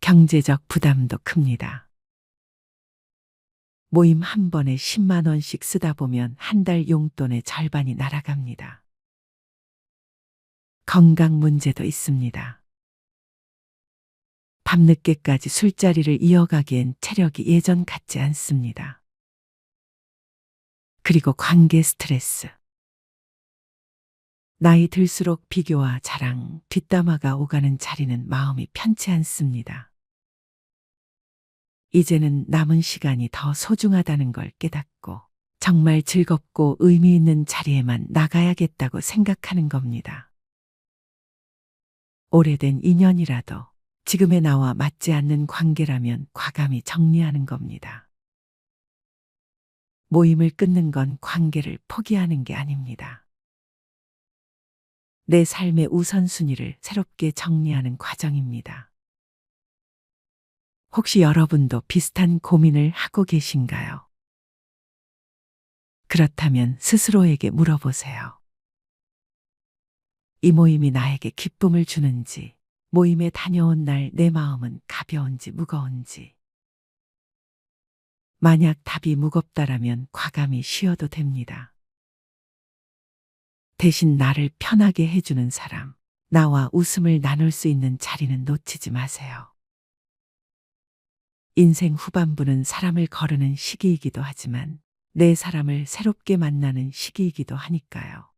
경제적 부담도 큽니다. 모임 한 번에 10만 원씩 쓰다 보면 한 달 용돈의 절반이 날아갑니다. 건강 문제도 있습니다. 밤늦게까지 술자리를 이어가기엔 체력이 예전 같지 않습니다. 그리고 관계 스트레스. 나이 들수록 비교와 자랑, 뒷담화가 오가는 자리는 마음이 편치 않습니다. 이제는 남은 시간이 더 소중하다는 걸 깨닫고 정말 즐겁고 의미 있는 자리에만 나가야겠다고 생각하는 겁니다. 오래된 인연이라도 지금의 나와 맞지 않는 관계라면 과감히 정리하는 겁니다. 모임을 끊는 건 관계를 포기하는 게 아닙니다. 내 삶의 우선순위를 새롭게 정리하는 과정입니다. 혹시 여러분도 비슷한 고민을 하고 계신가요? 그렇다면 스스로에게 물어보세요. 이 모임이 나에게 기쁨을 주는지, 모임에 다녀온 날 내 마음은 가벼운지 무거운지. 만약 답이 무겁다라면 과감히 쉬어도 됩니다. 대신 나를 편하게 해주는 사람, 나와 웃음을 나눌 수 있는 자리는 놓치지 마세요. 인생 후반부는 사람을 거르는 시기이기도 하지만 내 사람을 새롭게 만나는 시기이기도 하니까요.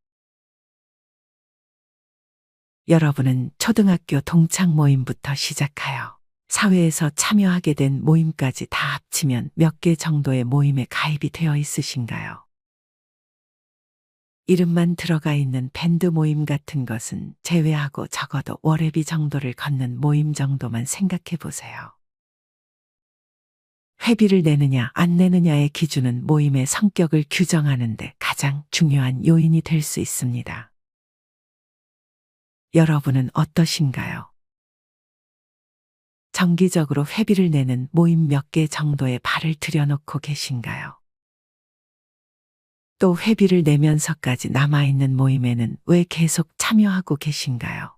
여러분은 초등학교 동창 모임부터 시작하여 사회에서 참여하게 된 모임까지 다 합치면 몇 개 정도의 모임에 가입이 되어 있으신가요? 이름만 들어가 있는 밴드 모임 같은 것은 제외하고 적어도 월회비 정도를 걷는 모임 정도만 생각해 보세요. 회비를 내느냐 안 내느냐의 기준은 모임의 성격을 규정하는 데 가장 중요한 요인이 될 수 있습니다. 여러분은 어떠신가요? 정기적으로 회비를 내는 모임 몇 개 정도에 발을 들여놓고 계신가요? 또 회비를 내면서까지 남아있는 모임에는 왜 계속 참여하고 계신가요?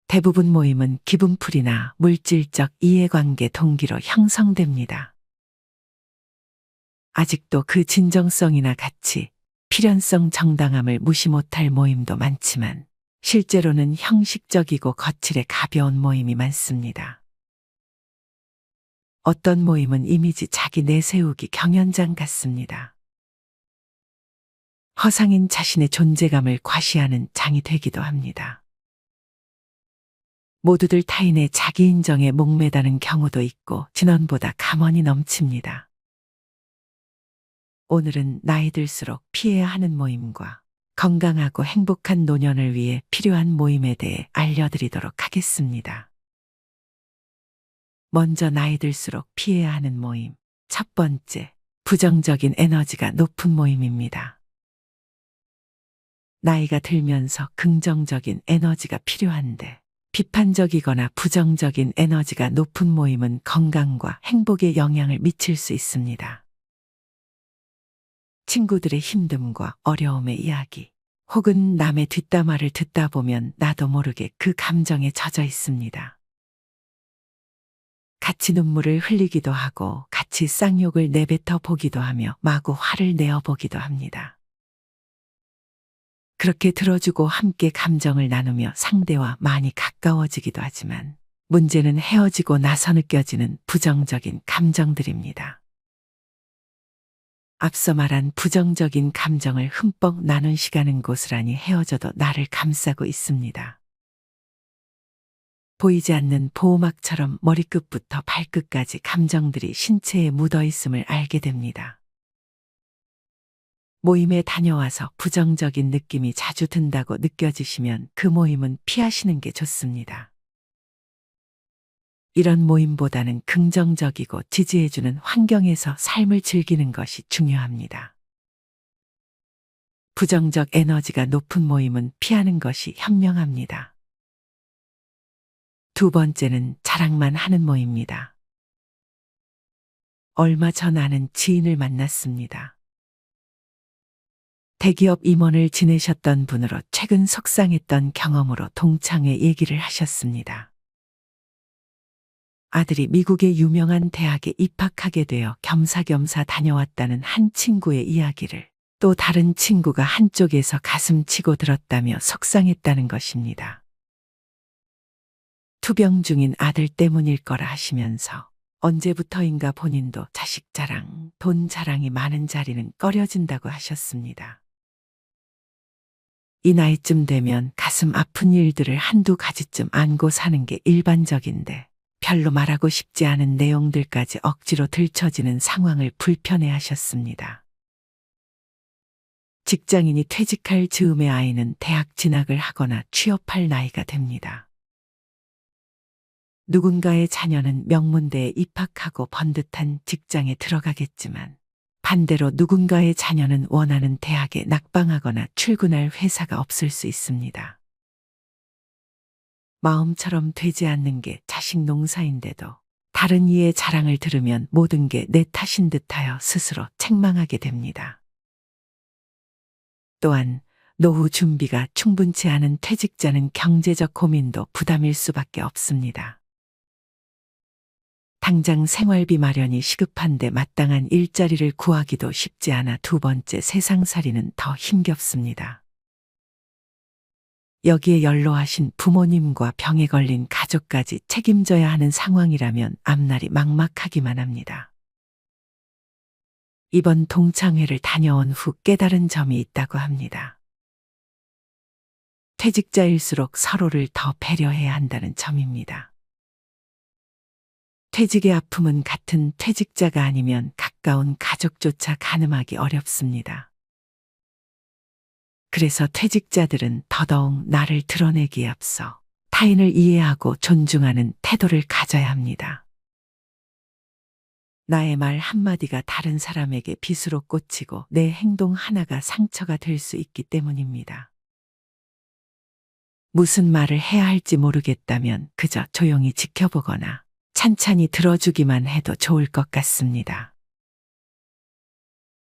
대부분 모임은 기분풀이나 물질적 이해관계 동기로 형성됩니다. 아직도 그 진정성이나 가치, 필연성 정당함을 무시 못할 모임도 많지만 실제로는 형식적이고 거칠에 가벼운 모임이 많습니다. 어떤 모임은 이미지 자기 내세우기 경연장 같습니다. 허상인 자신의 존재감을 과시하는 장이 되기도 합니다. 모두들 타인의 자기 인정에 목매다는 경우도 있고 진원보다 감언이 넘칩니다. 오늘은 나이 들수록 피해야 하는 모임과 건강하고 행복한 노년을 위해 필요한 모임에 대해 알려드리도록 하겠습니다. 먼저 나이 들수록 피해야 하는 모임. 첫 번째, 부정적인 에너지가 높은 모임입니다. 나이가 들면서 긍정적인 에너지가 필요한데 비판적이거나 부정적인 에너지가 높은 모임은 건강과 행복에 영향을 미칠 수 있습니다. 친구들의 힘듦과 어려움의 이야기, 혹은 남의 뒷담화를 듣다 보면 나도 모르게 그 감정에 젖어 있습니다. 같이 눈물을 흘리기도 하고 같이 쌍욕을 내뱉어 보기도 하며 마구 화를 내어 보기도 합니다. 그렇게 들어주고 함께 감정을 나누며 상대와 많이 가까워지기도 하지만 문제는 헤어지고 나서 느껴지는 부정적인 감정들입니다. 앞서 말한 부정적인 감정을 흠뻑 나눈 시간은 고스란히 헤어져도 나를 감싸고 있습니다. 보이지 않는 보호막처럼 머리끝부터 발끝까지 감정들이 신체에 묻어 있음을 알게 됩니다. 모임에 다녀와서 부정적인 느낌이 자주 든다고 느껴지시면 그 모임은 피하시는 게 좋습니다. 이런 모임보다는 긍정적이고 지지해주는 환경에서 삶을 즐기는 것이 중요합니다. 부정적 에너지가 높은 모임은 피하는 것이 현명합니다. 두 번째는 자랑만 하는 모임입니다. 얼마 전 아는 지인을 만났습니다. 대기업 임원을 지내셨던 분으로 최근 속상했던 경험으로 동창회 얘기를 하셨습니다. 아들이 미국의 유명한 대학에 입학하게 되어 겸사겸사 다녀왔다는 한 친구의 이야기를 또 다른 친구가 한쪽에서 가슴 치고 들었다며 속상했다는 것입니다. 투병 중인 아들 때문일 거라 하시면서 언제부터인가 본인도 자식 자랑, 돈 자랑이 많은 자리는 꺼려진다고 하셨습니다. 이 나이쯤 되면 가슴 아픈 일들을 한두 가지쯤 안고 사는 게 일반적인데 별로 말하고 싶지 않은 내용들까지 억지로 들춰지는 상황을 불편해 하셨습니다. 직장인이 퇴직할 즈음의 아이는 대학 진학을 하거나 취업할 나이가 됩니다. 누군가의 자녀는 명문대에 입학하고 번듯한 직장에 들어가겠지만 반대로 누군가의 자녀는 원하는 대학에 낙방하거나 출근할 회사가 없을 수 있습니다. 마음처럼 되지 않는 게 자식 농사인데도 다른 이의 자랑을 들으면 모든 게 내 탓인 듯하여 스스로 책망하게 됩니다. 또한 노후 준비가 충분치 않은 퇴직자는 경제적 고민도 부담일 수밖에 없습니다. 당장 생활비 마련이 시급한데 마땅한 일자리를 구하기도 쉽지 않아 두 번째 세상살이는 더 힘겹습니다. 여기에 연로하신 부모님과 병에 걸린 가족까지 책임져야 하는 상황이라면 앞날이 막막하기만 합니다. 이번 동창회를 다녀온 후 깨달은 점이 있다고 합니다. 퇴직자일수록 서로를 더 배려해야 한다는 점입니다. 퇴직의 아픔은 같은 퇴직자가 아니면 가까운 가족조차 가늠하기 어렵습니다. 그래서 퇴직자들은 더더욱 나를 드러내기에 앞서 타인을 이해하고 존중하는 태도를 가져야 합니다. 나의 말 한마디가 다른 사람에게 빗으로 꽂히고 내 행동 하나가 상처가 될 수 있기 때문입니다. 무슨 말을 해야 할지 모르겠다면 그저 조용히 지켜보거나 찬찬히 들어주기만 해도 좋을 것 같습니다.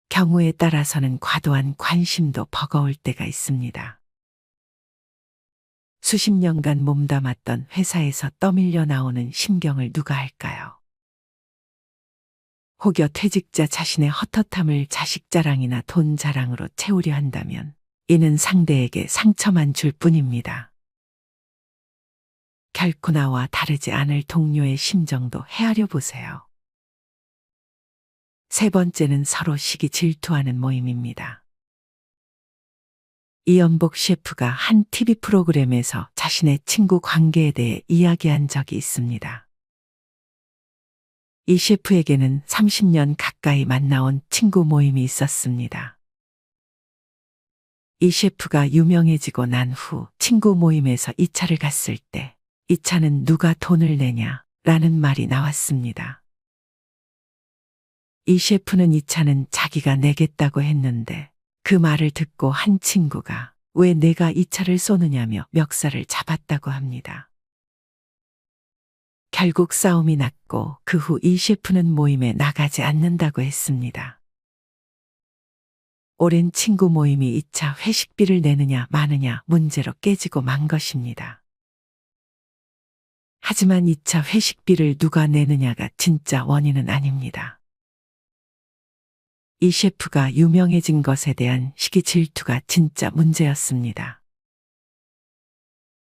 경우에 따라서는 과도한 관심도 버거울 때가 있습니다. 수십 년간 몸담았던 회사에서 떠밀려 나오는 심경을 누가 알까요? 혹여 퇴직자 자신의 헛헛함을 자식 자랑이나 돈 자랑으로 채우려 한다면 이는 상대에게 상처만 줄 뿐입니다. 결코 나와 다르지 않을 동료의 심정도 헤아려 보세요. 세 번째는 서로 시기 질투하는 모임입니다. 이연복 셰프가 한 TV 프로그램에서 자신의 친구 관계에 대해 이야기한 적이 있습니다. 이 셰프에게는 30년 가까이 만나온 친구 모임이 있었습니다. 이 셰프가 유명해지고 난 후 친구 모임에서 2차를 갔을 때 이 차는 누가 돈을 내냐? 라는 말이 나왔습니다. 이 셰프는 이 차는 자기가 내겠다고 했는데 그 말을 듣고 한 친구가 왜 내가 이 차를 쏘느냐며 멱살을 잡았다고 합니다. 결국 싸움이 났고 그 후 이 셰프는 모임에 나가지 않는다고 했습니다. 오랜 친구 모임이 2차 회식비를 내느냐 마느냐 문제로 깨지고 만 것입니다. 하지만 2차 회식비를 누가 내느냐가 진짜 원인은 아닙니다. 이 셰프가 유명해진 것에 대한 시기 질투가 진짜 문제였습니다.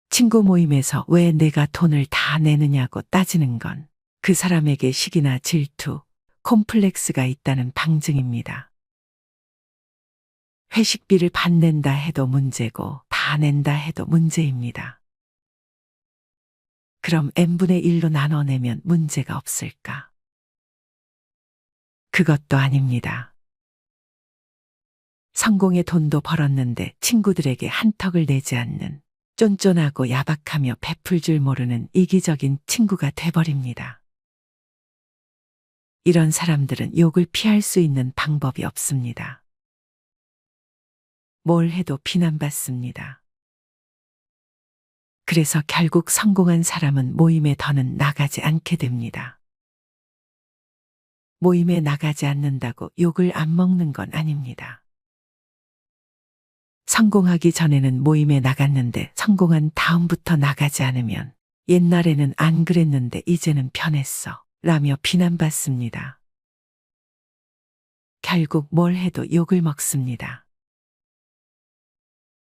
친구 모임에서 왜 내가 돈을 다 내느냐고 따지는 건 그 사람에게 시기나 질투, 콤플렉스가 있다는 방증입니다. 회식비를 반낸다 해도 문제고 다 낸다 해도 문제입니다. 그럼 n분의 1로 나눠내면 문제가 없을까? 그것도 아닙니다. 성공의 돈도 벌었는데 친구들에게 한턱을 내지 않는 쫀쫀하고 야박하며 베풀 줄 모르는 이기적인 친구가 돼버립니다. 이런 사람들은 욕을 피할 수 있는 방법이 없습니다. 뭘 해도 비난받습니다. 그래서 결국 성공한 사람은 모임에 더는 나가지 않게 됩니다. 모임에 나가지 않는다고 욕을 안 먹는 건 아닙니다. 성공하기 전에는 모임에 나갔는데 성공한 다음부터 나가지 않으면 옛날에는 안 그랬는데 이제는 변했어 라며 비난받습니다. 결국 뭘 해도 욕을 먹습니다.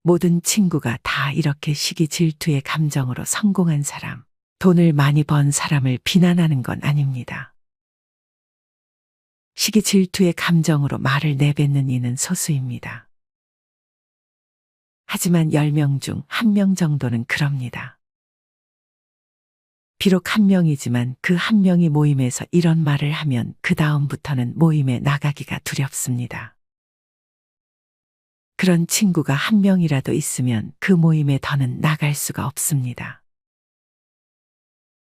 모든 친구가 다 이렇게 시기 질투의 감정으로 성공한 사람, 돈을 많이 번 사람을 비난하는 건 아닙니다. 시기 질투의 감정으로 말을 내뱉는 이는 소수입니다. 하지만 10명 중 1명 정도는 그럽니다. 비록 1명이지만 그 1명이 모임에서 이런 말을 하면 그 다음부터는 모임에 나가기가 두렵습니다. 그런 친구가 1명이라도 있으면 그 모임에 더는 나갈 수가 없습니다.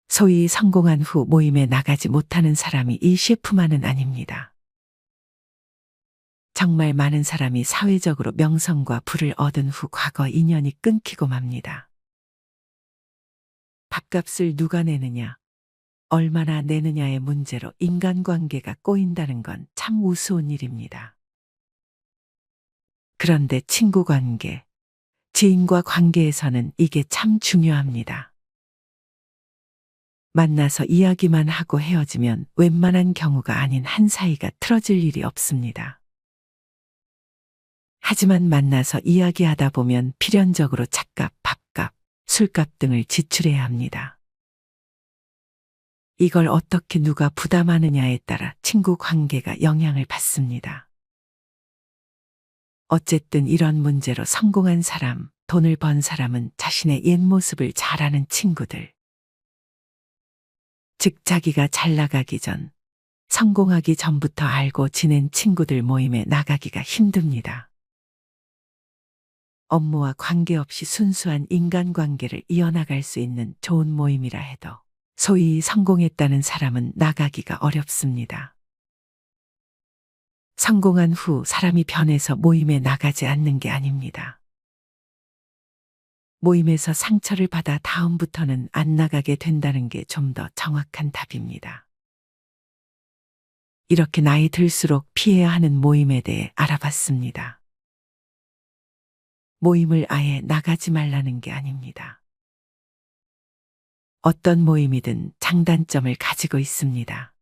소위 성공한 후 모임에 나가지 못하는 사람이 이 셰프만은 아닙니다. 정말 많은 사람이 사회적으로 명성과 부를 얻은 후 과거 인연이 끊기고 맙니다. 밥값을 누가 내느냐, 얼마나 내느냐의 문제로 인간관계가 꼬인다는 건 참 우스운 일입니다. 그런데 친구 관계, 지인과 관계에서는 이게 참 중요합니다. 만나서 이야기만 하고 헤어지면 웬만한 경우가 아닌 한 사이가 틀어질 일이 없습니다. 하지만 만나서 이야기하다 보면 필연적으로 차값, 밥값, 술값 등을 지출해야 합니다. 이걸 어떻게 누가 부담하느냐에 따라 친구 관계가 영향을 받습니다. 어쨌든 이런 문제로 성공한 사람, 돈을 번 사람은 자신의 옛 모습을 잘 아는 친구들. 즉 자기가 잘 나가기 전, 성공하기 전부터 알고 지낸 친구들 모임에 나가기가 힘듭니다. 업무와 관계없이 순수한 인간관계를 이어나갈 수 있는 좋은 모임이라 해도 소위 성공했다는 사람은 나가기가 어렵습니다. 성공한 후 사람이 변해서 모임에 나가지 않는 게 아닙니다. 모임에서 상처를 받아 다음부터는 안 나가게 된다는 게 좀 더 정확한 답입니다. 이렇게 나이 들수록 피해야 하는 모임에 대해 알아봤습니다. 모임을 아예 나가지 말라는 게 아닙니다. 어떤 모임이든 장단점을 가지고 있습니다.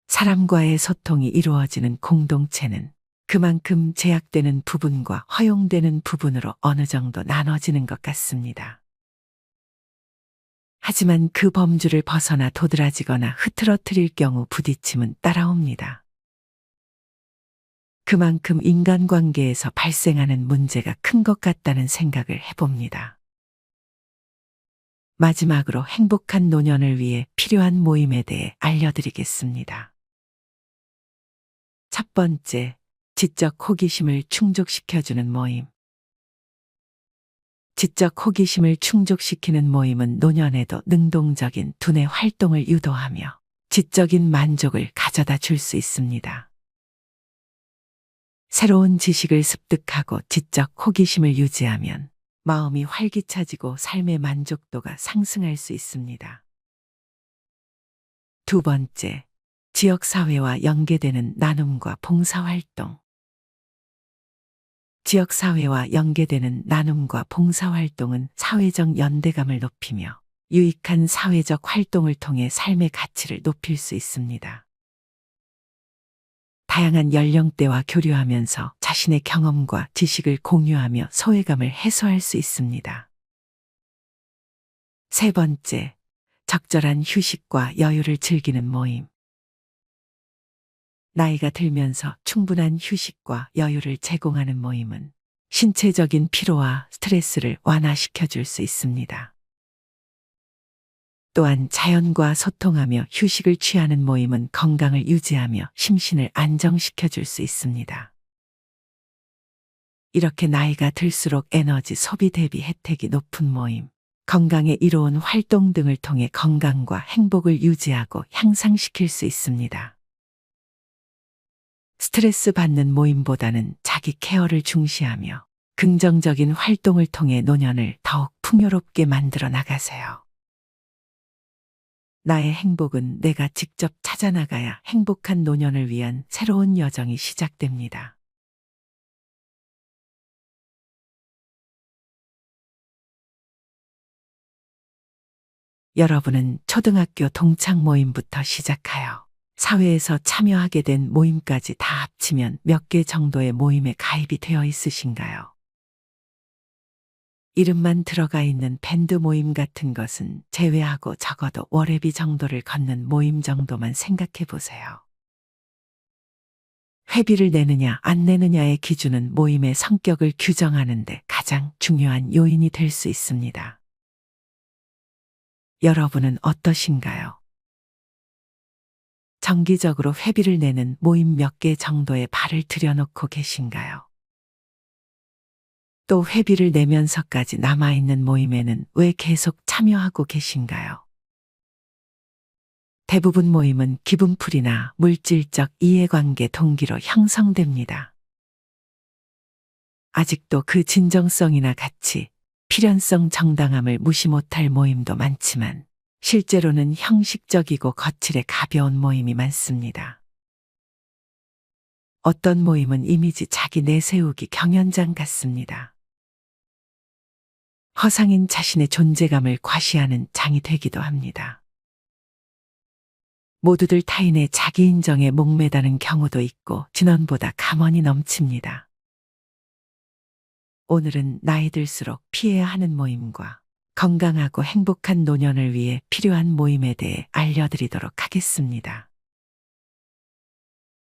사람과의 소통이 이루어지는 공동체는 그만큼 제약되는 부분과 허용되는 부분으로 어느 정도 나눠지는 것 같습니다. 하지만 그 범주를 벗어나 도드라지거나 흐트러뜨릴 경우 부딪힘은 따라옵니다. 그만큼 인간관계에서 발생하는 문제가 큰 것 같다는 생각을 해봅니다. 마지막으로 행복한 노년을 위해 필요한 모임에 대해 알려드리겠습니다. 첫 번째, 지적 호기심을 충족시켜주는 모임. 지적 호기심을 충족시키는 모임은 노년에도 능동적인 두뇌 활동을 유도하며 지적인 만족을 가져다 줄 수 있습니다. 새로운 지식을 습득하고 지적 호기심을 유지하면 마음이 활기차지고 삶의 만족도가 상승할 수 있습니다. 두 번째, 지역사회와 연계되는 나눔과 봉사활동. 지역사회와 연계되는 나눔과 봉사활동은 사회적 연대감을 높이며 유익한 사회적 활동을 통해 삶의 가치를 높일 수 있습니다. 다양한 연령대와 교류하면서 자신의 경험과 지식을 공유하며 소외감을 해소할 수 있습니다. 세 번째, 적절한 휴식과 여유를 즐기는 모임. 나이가 들면서 충분한 휴식과 여유를 제공하는 모임은 신체적인 피로와 스트레스를 완화시켜 줄 수 있습니다. 또한 자연과 소통하며 휴식을 취하는 모임은 건강을 유지하며 심신을 안정시켜 줄 수 있습니다. 이렇게 나이가 들수록 에너지 소비 대비 혜택이 높은 모임, 건강에 이로운 활동 등을 통해 건강과 행복을 유지하고 향상시킬 수 있습니다. 스트레스 받는 모임보다는 자기 케어를 중시하며 긍정적인 활동을 통해 노년을 더욱 풍요롭게 만들어 나가세요. 나의 행복은 내가 직접 찾아나가야 행복한 노년을 위한 새로운 여정이 시작됩니다. 여러분은 초등학교 동창 모임부터 시작하여 사회에서 참여하게 된 모임까지 다 합치면 몇 개 정도의 모임에 가입이 되어 있으신가요? 이름만 들어가 있는 밴드 모임 같은 것은 제외하고 적어도 월회비 정도를 걷는 모임 정도만 생각해 보세요. 회비를 내느냐 안 내느냐의 기준은 모임의 성격을 규정하는 데 가장 중요한 요인이 될 수 있습니다. 여러분은 어떠신가요? 정기적으로 회비를 내는 모임 몇 개 정도에 발을 들여놓고 계신가요? 또 회비를 내면서까지 남아있는 모임에는 왜 계속 참여하고 계신가요? 대부분 모임은 기분풀이나 물질적 이해관계 동기로 형성됩니다. 아직도 그 진정성이나 가치, 필연성 정당함을 무시 못할 모임도 많지만 실제로는 형식적이고 거칠에 가벼운 모임이 많습니다. 어떤 모임은 이미지 자기 내세우기 경연장 같습니다. 허상인 자신의 존재감을 과시하는 장이 되기도 합니다. 모두들 타인의 자기 인정에 목매다는 경우도 있고 진원보다 감언이 넘칩니다. 오늘은 나이 들수록 피해야 하는 모임과 건강하고 행복한 노년을 위해 필요한 모임에 대해 알려드리도록 하겠습니다.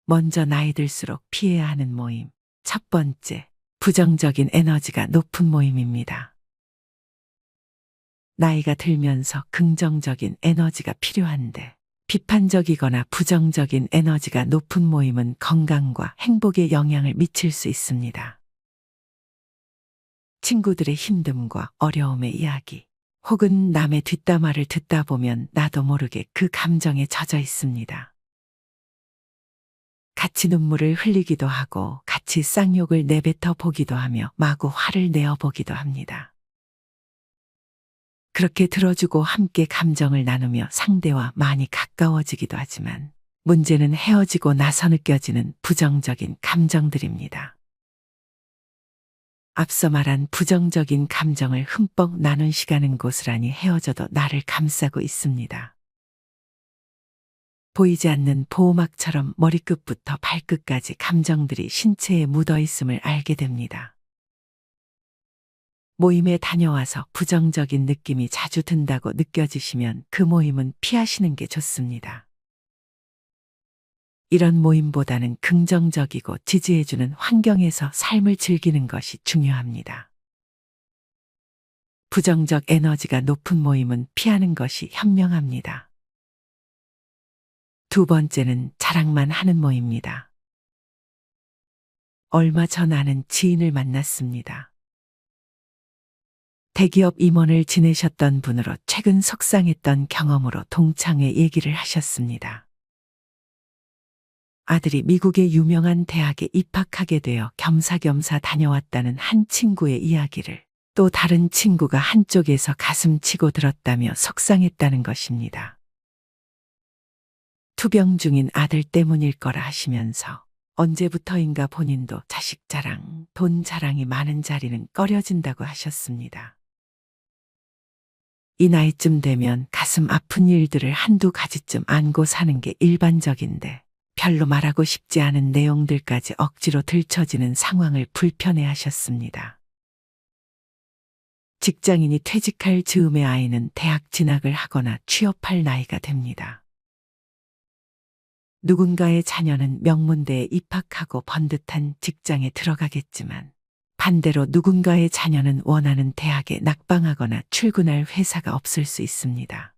먼저 나이 들수록 피해야 하는 모임. 첫 번째, 부정적인 에너지가 높은 모임입니다. 나이가 들면서 긍정적인 에너지가 필요한데 비판적이거나 부정적인 에너지가 높은 모임은 건강과 행복에 영향을 미칠 수 있습니다. 친구들의 힘듦과 어려움의 이야기, 혹은 남의 뒷담화를 듣다 보면 나도 모르게 그 감정에 젖어 있습니다. 같이 눈물을 흘리기도 하고 같이 쌍욕을 내뱉어 보기도 하며 마구 화를 내어 보기도 합니다. 그렇게 들어주고 함께 감정을 나누며 상대와 많이 가까워지기도 하지만 문제는 헤어지고 나서 느껴지는 부정적인 감정들입니다. 앞서 말한 부정적인 감정을 흠뻑 나눈 시간은 고스란히 헤어져도 나를 감싸고 있습니다. 보이지 않는 보호막처럼 머리끝부터 발끝까지 감정들이 신체에 묻어 있음을 알게 됩니다. 모임에 다녀와서 부정적인 느낌이 자주 든다고 느껴지시면 그 모임은 피하시는 게 좋습니다. 이런 모임보다는 긍정적이고 지지해주는 환경에서 삶을 즐기는 것이 중요합니다. 부정적 에너지가 높은 모임은 피하는 것이 현명합니다. 두 번째는 자랑만 하는 모임입니다. 얼마 전 아는 지인을 만났습니다. 대기업 임원을 지내셨던 분으로 최근 속상했던 경험으로 동창회 얘기를 하셨습니다. 아들이 미국의 유명한 대학에 입학하게 되어 겸사겸사 다녀왔다는 한 친구의 이야기를 또 다른 친구가 한쪽에서 가슴 치고 들었다며 속상했다는 것입니다. 투병 중인 아들 때문일 거라 하시면서 언제부터인가 본인도 자식 자랑, 돈 자랑이 많은 자리는 꺼려진다고 하셨습니다. 이 나이쯤 되면 가슴 아픈 일들을 한두 가지쯤 안고 사는 게 일반적인데 별로 말하고 싶지 않은 내용들까지 억지로 들춰지는 상황을 불편해 하셨습니다. 직장인이 퇴직할 즈음의 아이는 대학 진학을 하거나 취업할 나이가 됩니다. 누군가의 자녀는 명문대에 입학하고 번듯한 직장에 들어가겠지만 반대로 누군가의 자녀는 원하는 대학에 낙방하거나 출근할 회사가 없을 수 있습니다.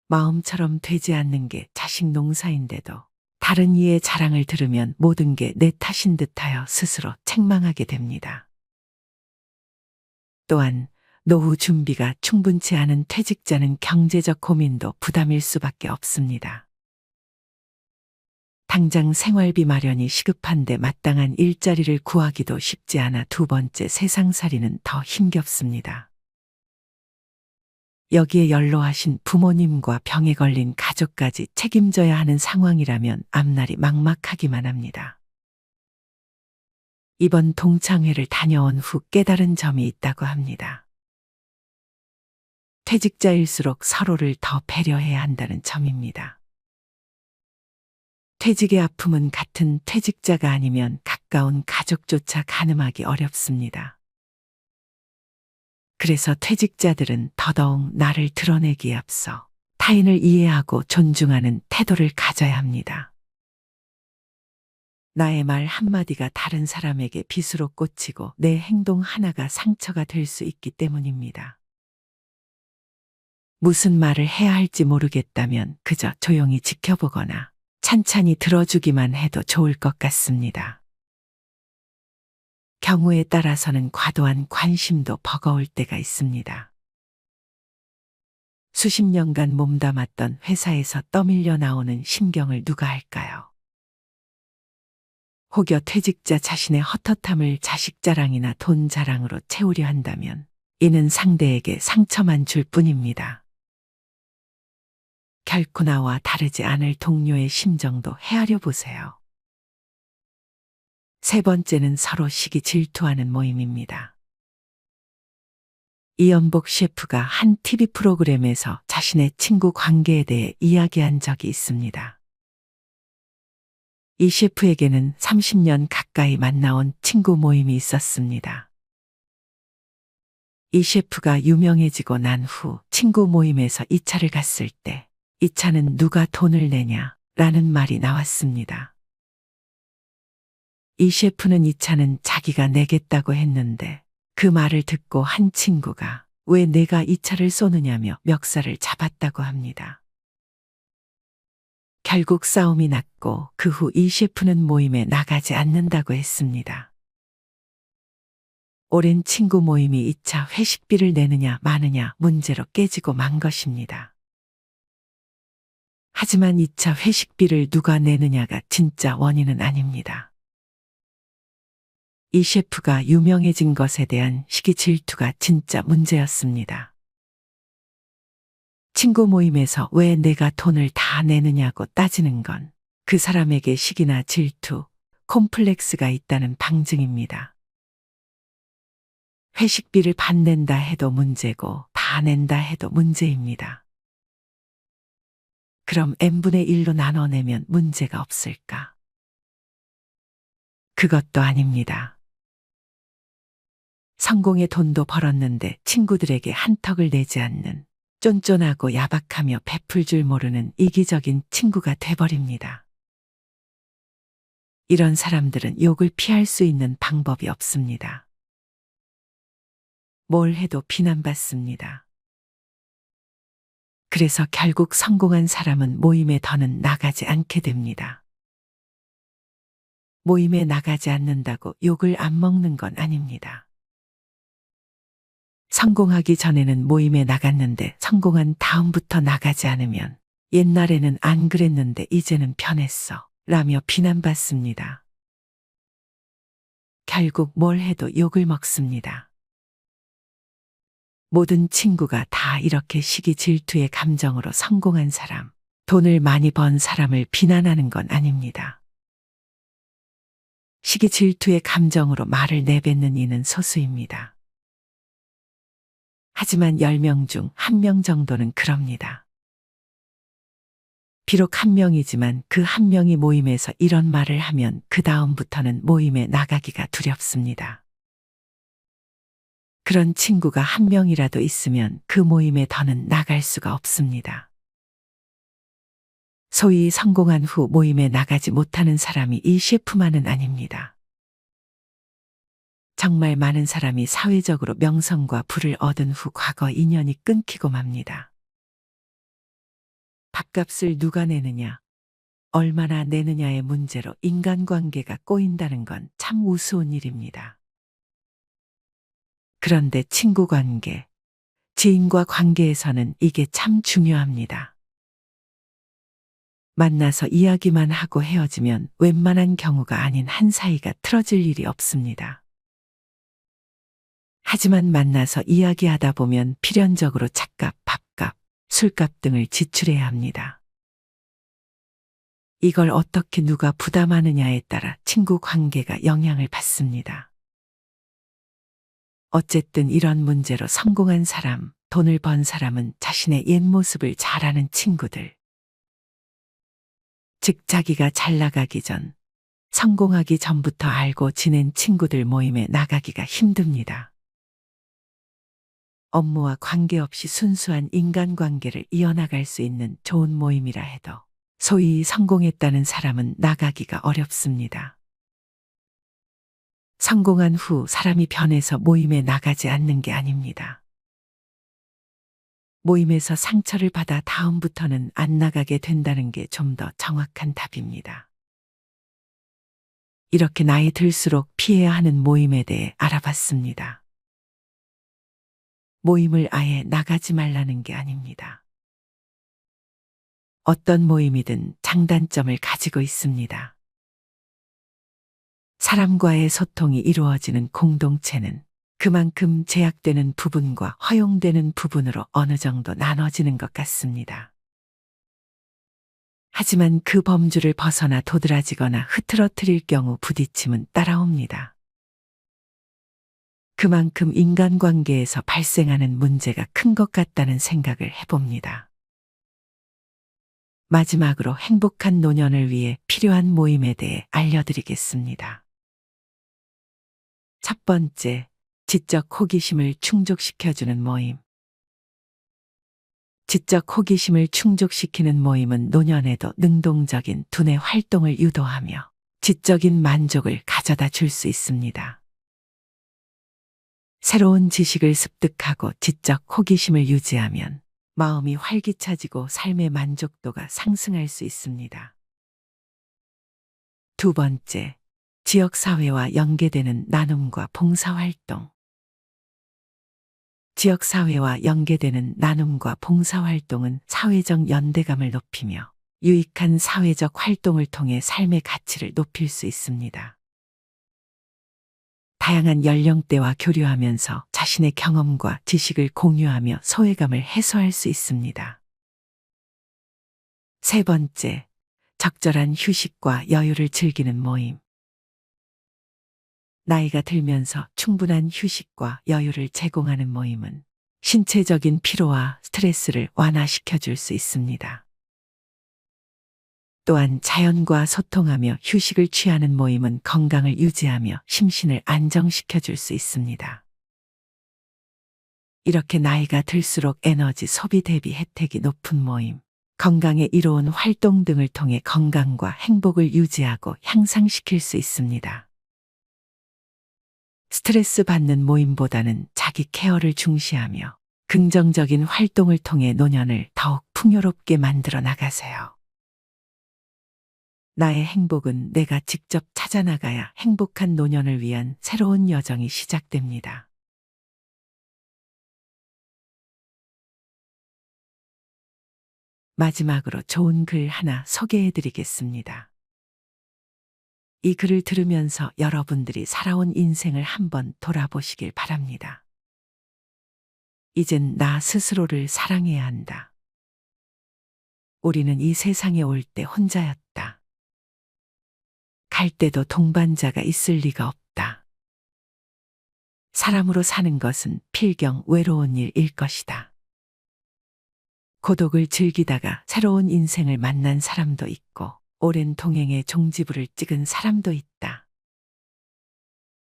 마음처럼 되지 않는 게 자식 농사인데도 다른 이의 자랑을 들으면 모든 게 내 탓인 듯하여 스스로 책망하게 됩니다. 또한 노후 준비가 충분치 않은 퇴직자는 경제적 고민도 부담일 수밖에 없습니다. 당장 생활비 마련이 시급한데 마땅한 일자리를 구하기도 쉽지 않아 두 번째 세상살이는 더 힘겹습니다. 여기에 연로하신 부모님과 병에 걸린 가족까지 책임져야 하는 상황이라면 앞날이 막막하기만 합니다. 이번 동창회를 다녀온 후 깨달은 점이 있다고 합니다. 퇴직자일수록 서로를 더 배려해야 한다는 점입니다. 퇴직의 아픔은 같은 퇴직자가 아니면 가까운 가족조차 가늠하기 어렵습니다. 그래서 퇴직자들은 더더욱 나를 드러내기에 앞서 타인을 이해하고 존중하는 태도를 가져야 합니다. 나의 말 한마디가 다른 사람에게 빗으로 꽂히고 내 행동 하나가 상처가 될 수 있기 때문입니다. 무슨 말을 해야 할지 모르겠다면 그저 조용히 지켜보거나 찬찬히 들어주기만 해도 좋을 것 같습니다. 경우에 따라서는 과도한 관심도 버거울 때가 있습니다. 수십 년간 몸담았던 회사에서 떠밀려 나오는 심경을 누가 할까요? 혹여 퇴직자 자신의 헛헛함을 자식 자랑이나 돈 자랑으로 채우려 한다면 이는 상대에게 상처만 줄 뿐입니다. 결코 나와 다르지 않을 동료의 심정도 헤아려 보세요. 세 번째는 서로 시기 질투하는 모임입니다. 이연복 셰프가 한 TV 프로그램에서 자신의 친구 관계에 대해 이야기한 적이 있습니다. 이 셰프에게는 30년 가까이 만나온 친구 모임이 있었습니다. 이 셰프가 유명해지고 난 후 친구 모임에서 2차를 갔을 때 이 차는 누가 돈을 내냐? 라는 말이 나왔습니다. 이 셰프는 이 차는 자기가 내겠다고 했는데 그 말을 듣고 한 친구가 왜 내가 이 차를 쏘느냐며 멱살을 잡았다고 합니다. 결국 싸움이 났고 그 후 이 셰프는 모임에 나가지 않는다고 했습니다. 오랜 친구 모임이 2차 회식비를 내느냐 마느냐 문제로 깨지고 만 것입니다. 하지만 2차 회식비를 누가 내느냐가 진짜 원인은 아닙니다. 이 셰프가 유명해진 것에 대한 시기 질투가 진짜 문제였습니다. 친구 모임에서 왜 내가 돈을 다 내느냐고 따지는 건 그 사람에게 시기나 질투, 콤플렉스가 있다는 방증입니다. 회식비를 반 낸다 해도 문제고 다 낸다 해도 문제입니다. 그럼 n분의 1로 나눠내면 문제가 없을까? 그것도 아닙니다. 성공의 돈도 벌었는데 친구들에게 한턱을 내지 않는 쫀쫀하고 야박하며 베풀 줄 모르는 이기적인 친구가 돼버립니다. 이런 사람들은 욕을 피할 수 있는 방법이 없습니다. 뭘 해도 비난받습니다. 그래서 결국 성공한 사람은 모임에 더는 나가지 않게 됩니다. 모임에 나가지 않는다고 욕을 안 먹는 건 아닙니다. 성공하기 전에는 모임에 나갔는데 성공한 다음부터 나가지 않으면 옛날에는 안 그랬는데 이제는 변했어 라며 비난받습니다. 결국 뭘 해도 욕을 먹습니다. 모든 친구가 다 이렇게 시기 질투의 감정으로 성공한 사람, 돈을 많이 번 사람을 비난하는 건 아닙니다. 시기 질투의 감정으로 말을 내뱉는 이는 소수입니다. 하지만 10명 중 1명 정도는 그럽니다. 비록 1명이지만 그 1명이 모임에서 이런 말을 하면 그 다음부터는 모임에 나가기가 두렵습니다. 그런 친구가 1명이라도 있으면 그 모임에 더는 나갈 수가 없습니다. 소위 성공한 후 모임에 나가지 못하는 사람이 이 셰프만은 아닙니다. 정말 많은 사람이 사회적으로 명성과 부를 얻은 후 과거 인연이 끊기고 맙니다. 밥값을 누가 내느냐, 얼마나 내느냐의 문제로 인간관계가 꼬인다는 건 참 우스운 일입니다. 그런데 친구 관계, 지인과 관계에서는 이게 참 중요합니다. 만나서 이야기만 하고 헤어지면 웬만한 경우가 아닌 한 사이가 틀어질 일이 없습니다. 하지만 만나서 이야기하다 보면 필연적으로 차값, 밥값, 술값 등을 지출해야 합니다. 이걸 어떻게 누가 부담하느냐에 따라 친구 관계가 영향을 받습니다. 어쨌든 이런 문제로 성공한 사람, 돈을 번 사람은 자신의 옛 모습을 잘 아는 친구들, 즉 자기가 잘 나가기 전, 성공하기 전부터 알고 지낸 친구들 모임에 나가기가 힘듭니다. 업무와 관계없이 순수한 인간관계를 이어나갈 수 있는 좋은 모임이라 해도 소위 성공했다는 사람은 나가기가 어렵습니다. 성공한 후 사람이 변해서 모임에 나가지 않는 게 아닙니다. 모임에서 상처를 받아 다음부터는 안 나가게 된다는 게 좀 더 정확한 답입니다. 이렇게 나이 들수록 피해야 하는 모임에 대해 알아봤습니다. 모임을 아예 나가지 말라는 게 아닙니다. 어떤 모임이든 장단점을 가지고 있습니다. 사람과의 소통이 이루어지는 공동체는 그만큼 제약되는 부분과 허용되는 부분으로 어느 정도 나눠지는 것 같습니다. 하지만 그 범주를 벗어나 도드라지거나 흐트러뜨릴 경우 부딪힘은 따라옵니다. 그만큼 인간관계에서 발생하는 문제가 큰 것 같다는 생각을 해봅니다. 마지막으로 행복한 노년을 위해 필요한 모임에 대해 알려드리겠습니다. 첫 번째, 지적 호기심을 충족시켜주는 모임. 지적 호기심을 충족시키는 모임은 노년에도 능동적인 두뇌 활동을 유도하며 지적인 만족을 가져다 줄 수 있습니다. 새로운 지식을 습득하고 지적 호기심을 유지하면 마음이 활기차지고 삶의 만족도가 상승할 수 있습니다. 두 번째, 지역사회와 연계되는 나눔과 봉사활동. 지역사회와 연계되는 나눔과 봉사활동은 사회적 연대감을 높이며 유익한 사회적 활동을 통해 삶의 가치를 높일 수 있습니다. 다양한 연령대와 교류하면서 자신의 경험과 지식을 공유하며 소외감을 해소할 수 있습니다. 세 번째, 적절한 휴식과 여유를 즐기는 모임. 나이가 들면서 충분한 휴식과 여유를 제공하는 모임은 신체적인 피로와 스트레스를 완화시켜 줄 수 있습니다. 또한 자연과 소통하며 휴식을 취하는 모임은 건강을 유지하며 심신을 안정시켜 줄 수 있습니다. 이렇게 나이가 들수록 에너지 소비 대비 혜택이 높은 모임, 건강에 이로운 활동 등을 통해 건강과 행복을 유지하고 향상시킬 수 있습니다. 스트레스 받는 모임보다는 자기 케어를 중시하며 긍정적인 활동을 통해 노년을 더욱 풍요롭게 만들어 나가세요. 나의 행복은 내가 직접 찾아나가야 행복한 노년을 위한 새로운 여정이 시작됩니다. 마지막으로 좋은 글 하나 소개해 드리겠습니다. 이 글을 들으면서 여러분들이 살아온 인생을 한번 돌아보시길 바랍니다. 이젠 나 스스로를 사랑해야 한다. 우리는 이 세상에 올 때 혼자였다. 갈 때도 동반자가 있을 리가 없다. 사람으로 사는 것은 필경 외로운 일일 것이다. 고독을 즐기다가 새로운 인생을 만난 사람도 있고 오랜 동행의 종지부를 찍은 사람도 있다.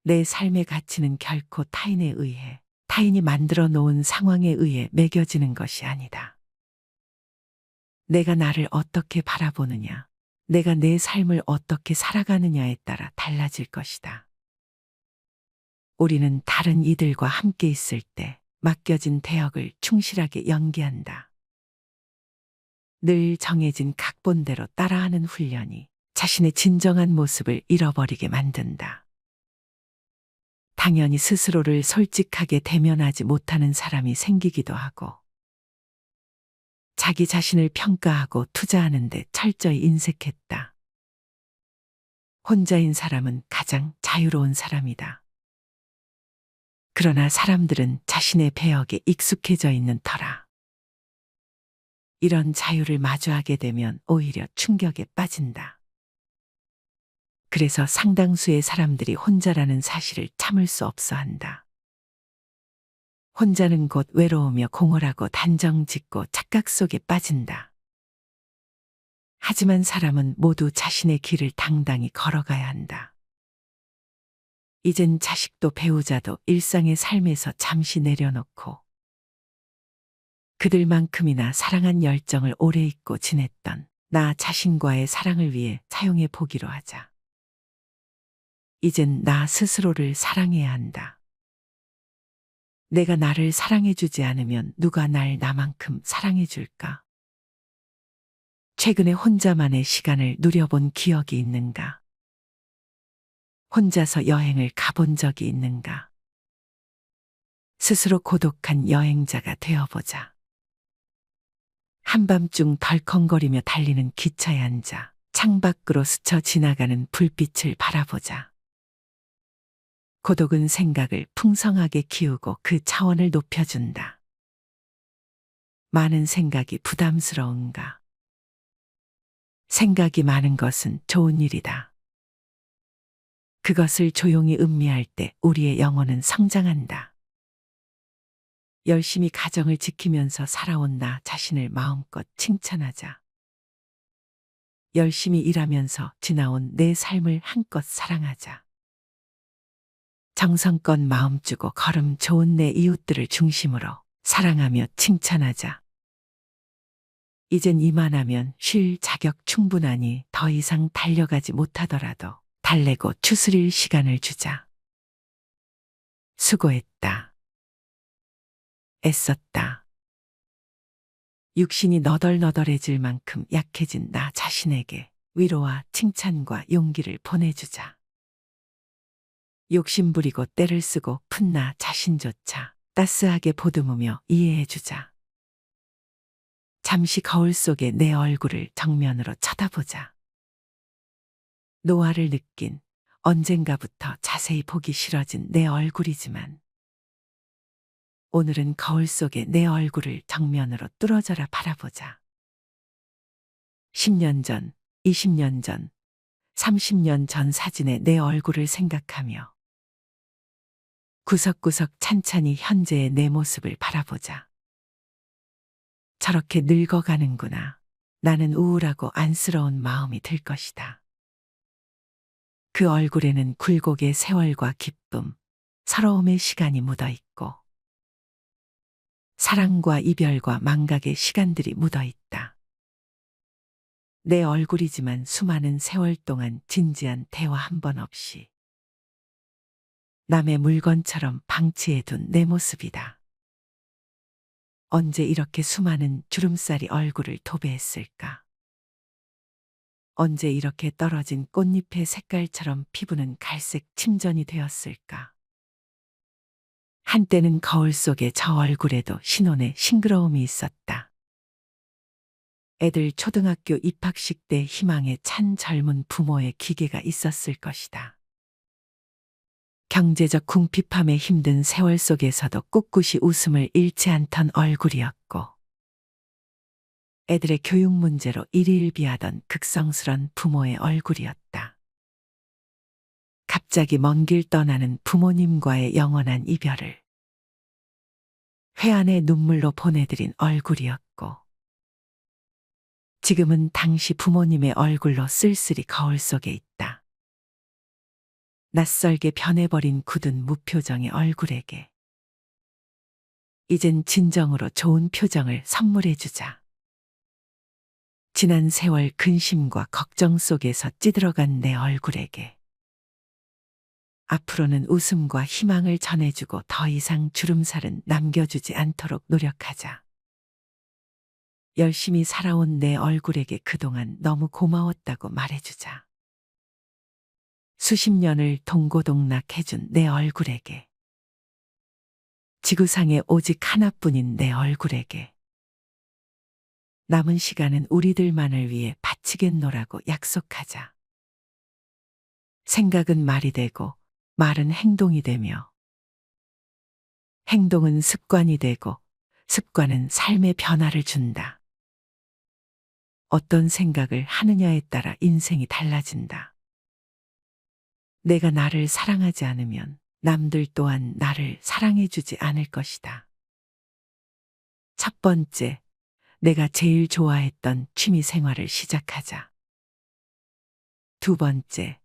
내 삶의 가치는 결코 타인에 의해, 타인이 만들어 놓은 상황에 의해 매겨지는 것이 아니다. 내가 나를 어떻게 바라보느냐, 내가 내 삶을 어떻게 살아가느냐에 따라 달라질 것이다. 우리는 다른 이들과 함께 있을 때 맡겨진 대역을 충실하게 연기한다. 늘 정해진 각본대로 따라하는 훈련이 자신의 진정한 모습을 잃어버리게 만든다. 당연히 스스로를 솔직하게 대면하지 못하는 사람이 생기기도 하고, 자기 자신을 평가하고 투자하는 데 철저히 인색했다. 혼자인 사람은 가장 자유로운 사람이다. 그러나 사람들은 자신의 배역에 익숙해져 있는 터라 이런 자유를 마주하게 되면 오히려 충격에 빠진다. 그래서 상당수의 사람들이 혼자라는 사실을 참을 수 없어 한다. 혼자는 곧 외로우며 공허하고 단정 짓고 착각 속에 빠진다. 하지만 사람은 모두 자신의 길을 당당히 걸어가야 한다. 이젠 자식도 배우자도 일상의 삶에서 잠시 내려놓고 그들만큼이나 사랑한 열정을 오래 잊고 지냈던 나 자신과의 사랑을 위해 사용해 보기로 하자. 이젠 나 스스로를 사랑해야 한다. 내가 나를 사랑해주지 않으면 누가 날 나만큼 사랑해줄까? 최근에 혼자만의 시간을 누려본 기억이 있는가? 혼자서 여행을 가본 적이 있는가? 스스로 고독한 여행자가 되어보자. 한밤중 덜컹거리며 달리는 기차에 앉아 창밖으로 스쳐 지나가는 불빛을 바라보자. 고독은 생각을 풍성하게 키우고 그 차원을 높여준다. 많은 생각이 부담스러운가? 생각이 많은 것은 좋은 일이다. 그것을 조용히 음미할 때 우리의 영혼은 성장한다. 열심히 가정을 지키면서 살아온 나 자신을 마음껏 칭찬하자. 열심히 일하면서 지나온 내 삶을 한껏 사랑하자. 정성껏 마음 주고 걸음 좋은 내 이웃들을 중심으로 사랑하며 칭찬하자. 이젠 이만하면 쉴 자격 충분하니 더 이상 달려가지 못하더라도 달래고 추스릴 시간을 주자. 수고했다. 애썼다. 육신이 너덜너덜해질 만큼 약해진 나 자신에게 위로와 칭찬과 용기를 보내주자. 욕심부리고 때를 쓰고 푼 나 자신조차 따스하게 보듬으며 이해해주자. 잠시 거울 속에 내 얼굴을 정면으로 쳐다보자. 노화를 느낀 언젠가부터 자세히 보기 싫어진 내 얼굴이지만 오늘은 거울 속에 내 얼굴을 정면으로 뚫어져라 바라보자. 10년 전, 20년 전, 30년 전 사진의 내 얼굴을 생각하며 구석구석 찬찬히 현재의 내 모습을 바라보자. 저렇게 늙어가는구나. 나는 우울하고 안쓰러운 마음이 들 것이다. 그 얼굴에는 굴곡의 세월과 기쁨, 서러움의 시간이 묻어 있고 사랑과 이별과 망각의 시간들이 묻어 있다. 내 얼굴이지만 수많은 세월 동안 진지한 대화 한 번 없이 남의 물건처럼 방치해둔 내 모습이다. 언제 이렇게 수많은 주름살이 얼굴을 도배했을까? 언제 이렇게 떨어진 꽃잎의 색깔처럼 피부는 갈색 침전이 되었을까? 한때는 거울 속의 저 얼굴에도 신혼의 싱그러움이 있었다. 애들 초등학교 입학식 때 희망에 찬 젊은 부모의 기계가 있었을 것이다. 경제적 궁핍함에 힘든 세월 속에서도 꿋꿋이 웃음을 잃지 않던 얼굴이었고, 애들의 교육 문제로 일희일비하던 극성스런 부모의 얼굴이었다. 갑자기 먼 길 떠나는 부모님과의 영원한 이별을 회한의 눈물로 보내드린 얼굴이었고, 지금은 당시 부모님의 얼굴로 쓸쓸히 거울 속에 있다. 낯설게 변해버린 굳은 무표정의 얼굴에게 이젠 진정으로 좋은 표정을 선물해주자. 지난 세월 근심과 걱정 속에서 찌들어간 내 얼굴에게 앞으로는 웃음과 희망을 전해주고 더 이상 주름살은 남겨주지 않도록 노력하자. 열심히 살아온 내 얼굴에게 그동안 너무 고마웠다고 말해주자. 수십 년을 동고동락해준 내 얼굴에게, 지구상에 오직 하나뿐인 내 얼굴에게 남은 시간은 우리들만을 위해 바치겠노라고 약속하자. 생각은 말이 되고 말은 행동이 되며, 행동은 습관이 되고 습관은 삶의 변화를 준다. 어떤 생각을 하느냐에 따라 인생이 달라진다. 내가 나를 사랑하지 않으면 남들 또한 나를 사랑해주지 않을 것이다. 첫 번째, 내가 제일 좋아했던 취미 생활을 시작하자. 두 번째,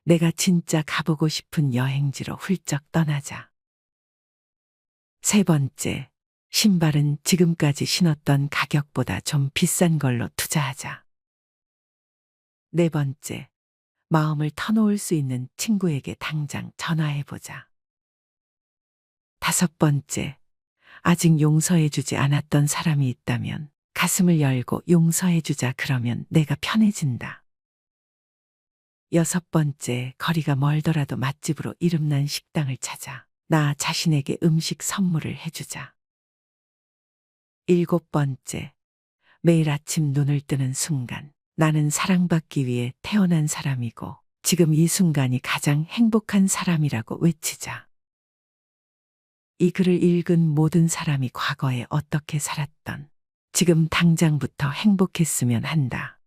내가 진짜 가보고 싶은 여행지로 훌쩍 떠나자. 세 번째, 신발은 지금까지 신었던 가격보다 좀 비싼 걸로 투자하자. 네 번째, 마음을 터놓을 수 있는 친구에게 당장 전화해보자. 다섯 번째, 아직 용서해주지 않았던 사람이 있다면 가슴을 열고 용서해주자. 그러면 내가 편해진다. 여섯 번째, 거리가 멀더라도 맛집으로 이름난 식당을 찾아 나 자신에게 음식 선물을 해주자. 일곱 번째, 매일 아침 눈을 뜨는 순간 나는 사랑받기 위해 태어난 사람이고 지금 이 순간이 가장 행복한 사람이라고 외치자. 이 글을 읽은 모든 사람이 과거에 어떻게 살았던 지금 당장부터 행복했으면 한다.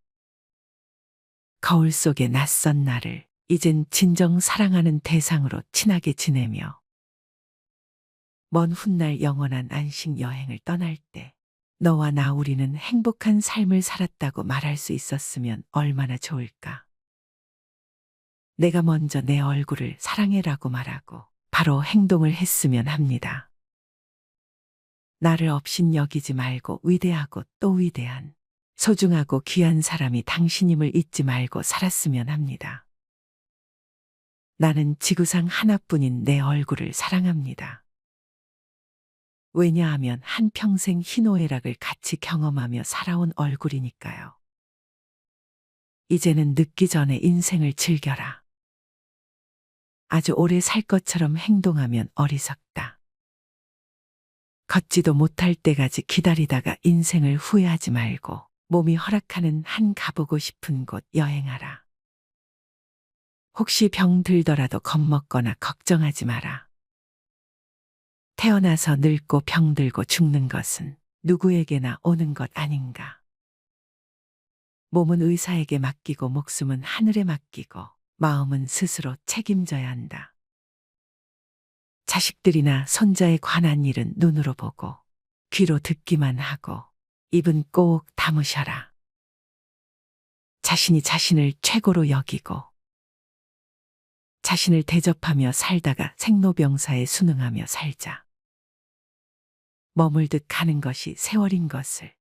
거울 속의 낯선 나를 이젠 진정 사랑하는 대상으로 친하게 지내며 먼 훗날 영원한 안식 여행을 떠날 때 너와 나 우리는 행복한 삶을 살았다고 말할 수 있었으면 얼마나 좋을까. 내가 먼저 내 얼굴을 사랑해라고 말하고 바로 행동을 했으면 합니다. 나를 없인 여기지 말고 위대하고 또 위대한 소중하고 귀한 사람이 당신임을 잊지 말고 살았으면 합니다. 나는 지구상 하나뿐인 내 얼굴을 사랑합니다. 왜냐하면 한평생 희노애락을 같이 경험하며 살아온 얼굴이니까요. 이제는 늦기 전에 인생을 즐겨라. 아주 오래 살 것처럼 행동하면 어리석다. 걷지도 못할 때까지 기다리다가 인생을 후회하지 말고 몸이 허락하는 한 가보고 싶은 곳 여행하라. 혹시 병 들더라도 겁먹거나 걱정하지 마라. 태어나서 늙고 병들고 죽는 것은 누구에게나 오는 것 아닌가. 몸은 의사에게 맡기고 목숨은 하늘에 맡기고 마음은 스스로 책임져야 한다. 자식들이나 손자에 관한 일은 눈으로 보고 귀로 듣기만 하고 입은 꼭 다무셔라. 자신이 자신을 최고로 여기고 자신을 대접하며 살다가 생로병사에 순응하며 살자. 머물듯 가는 것이 세월인 것을.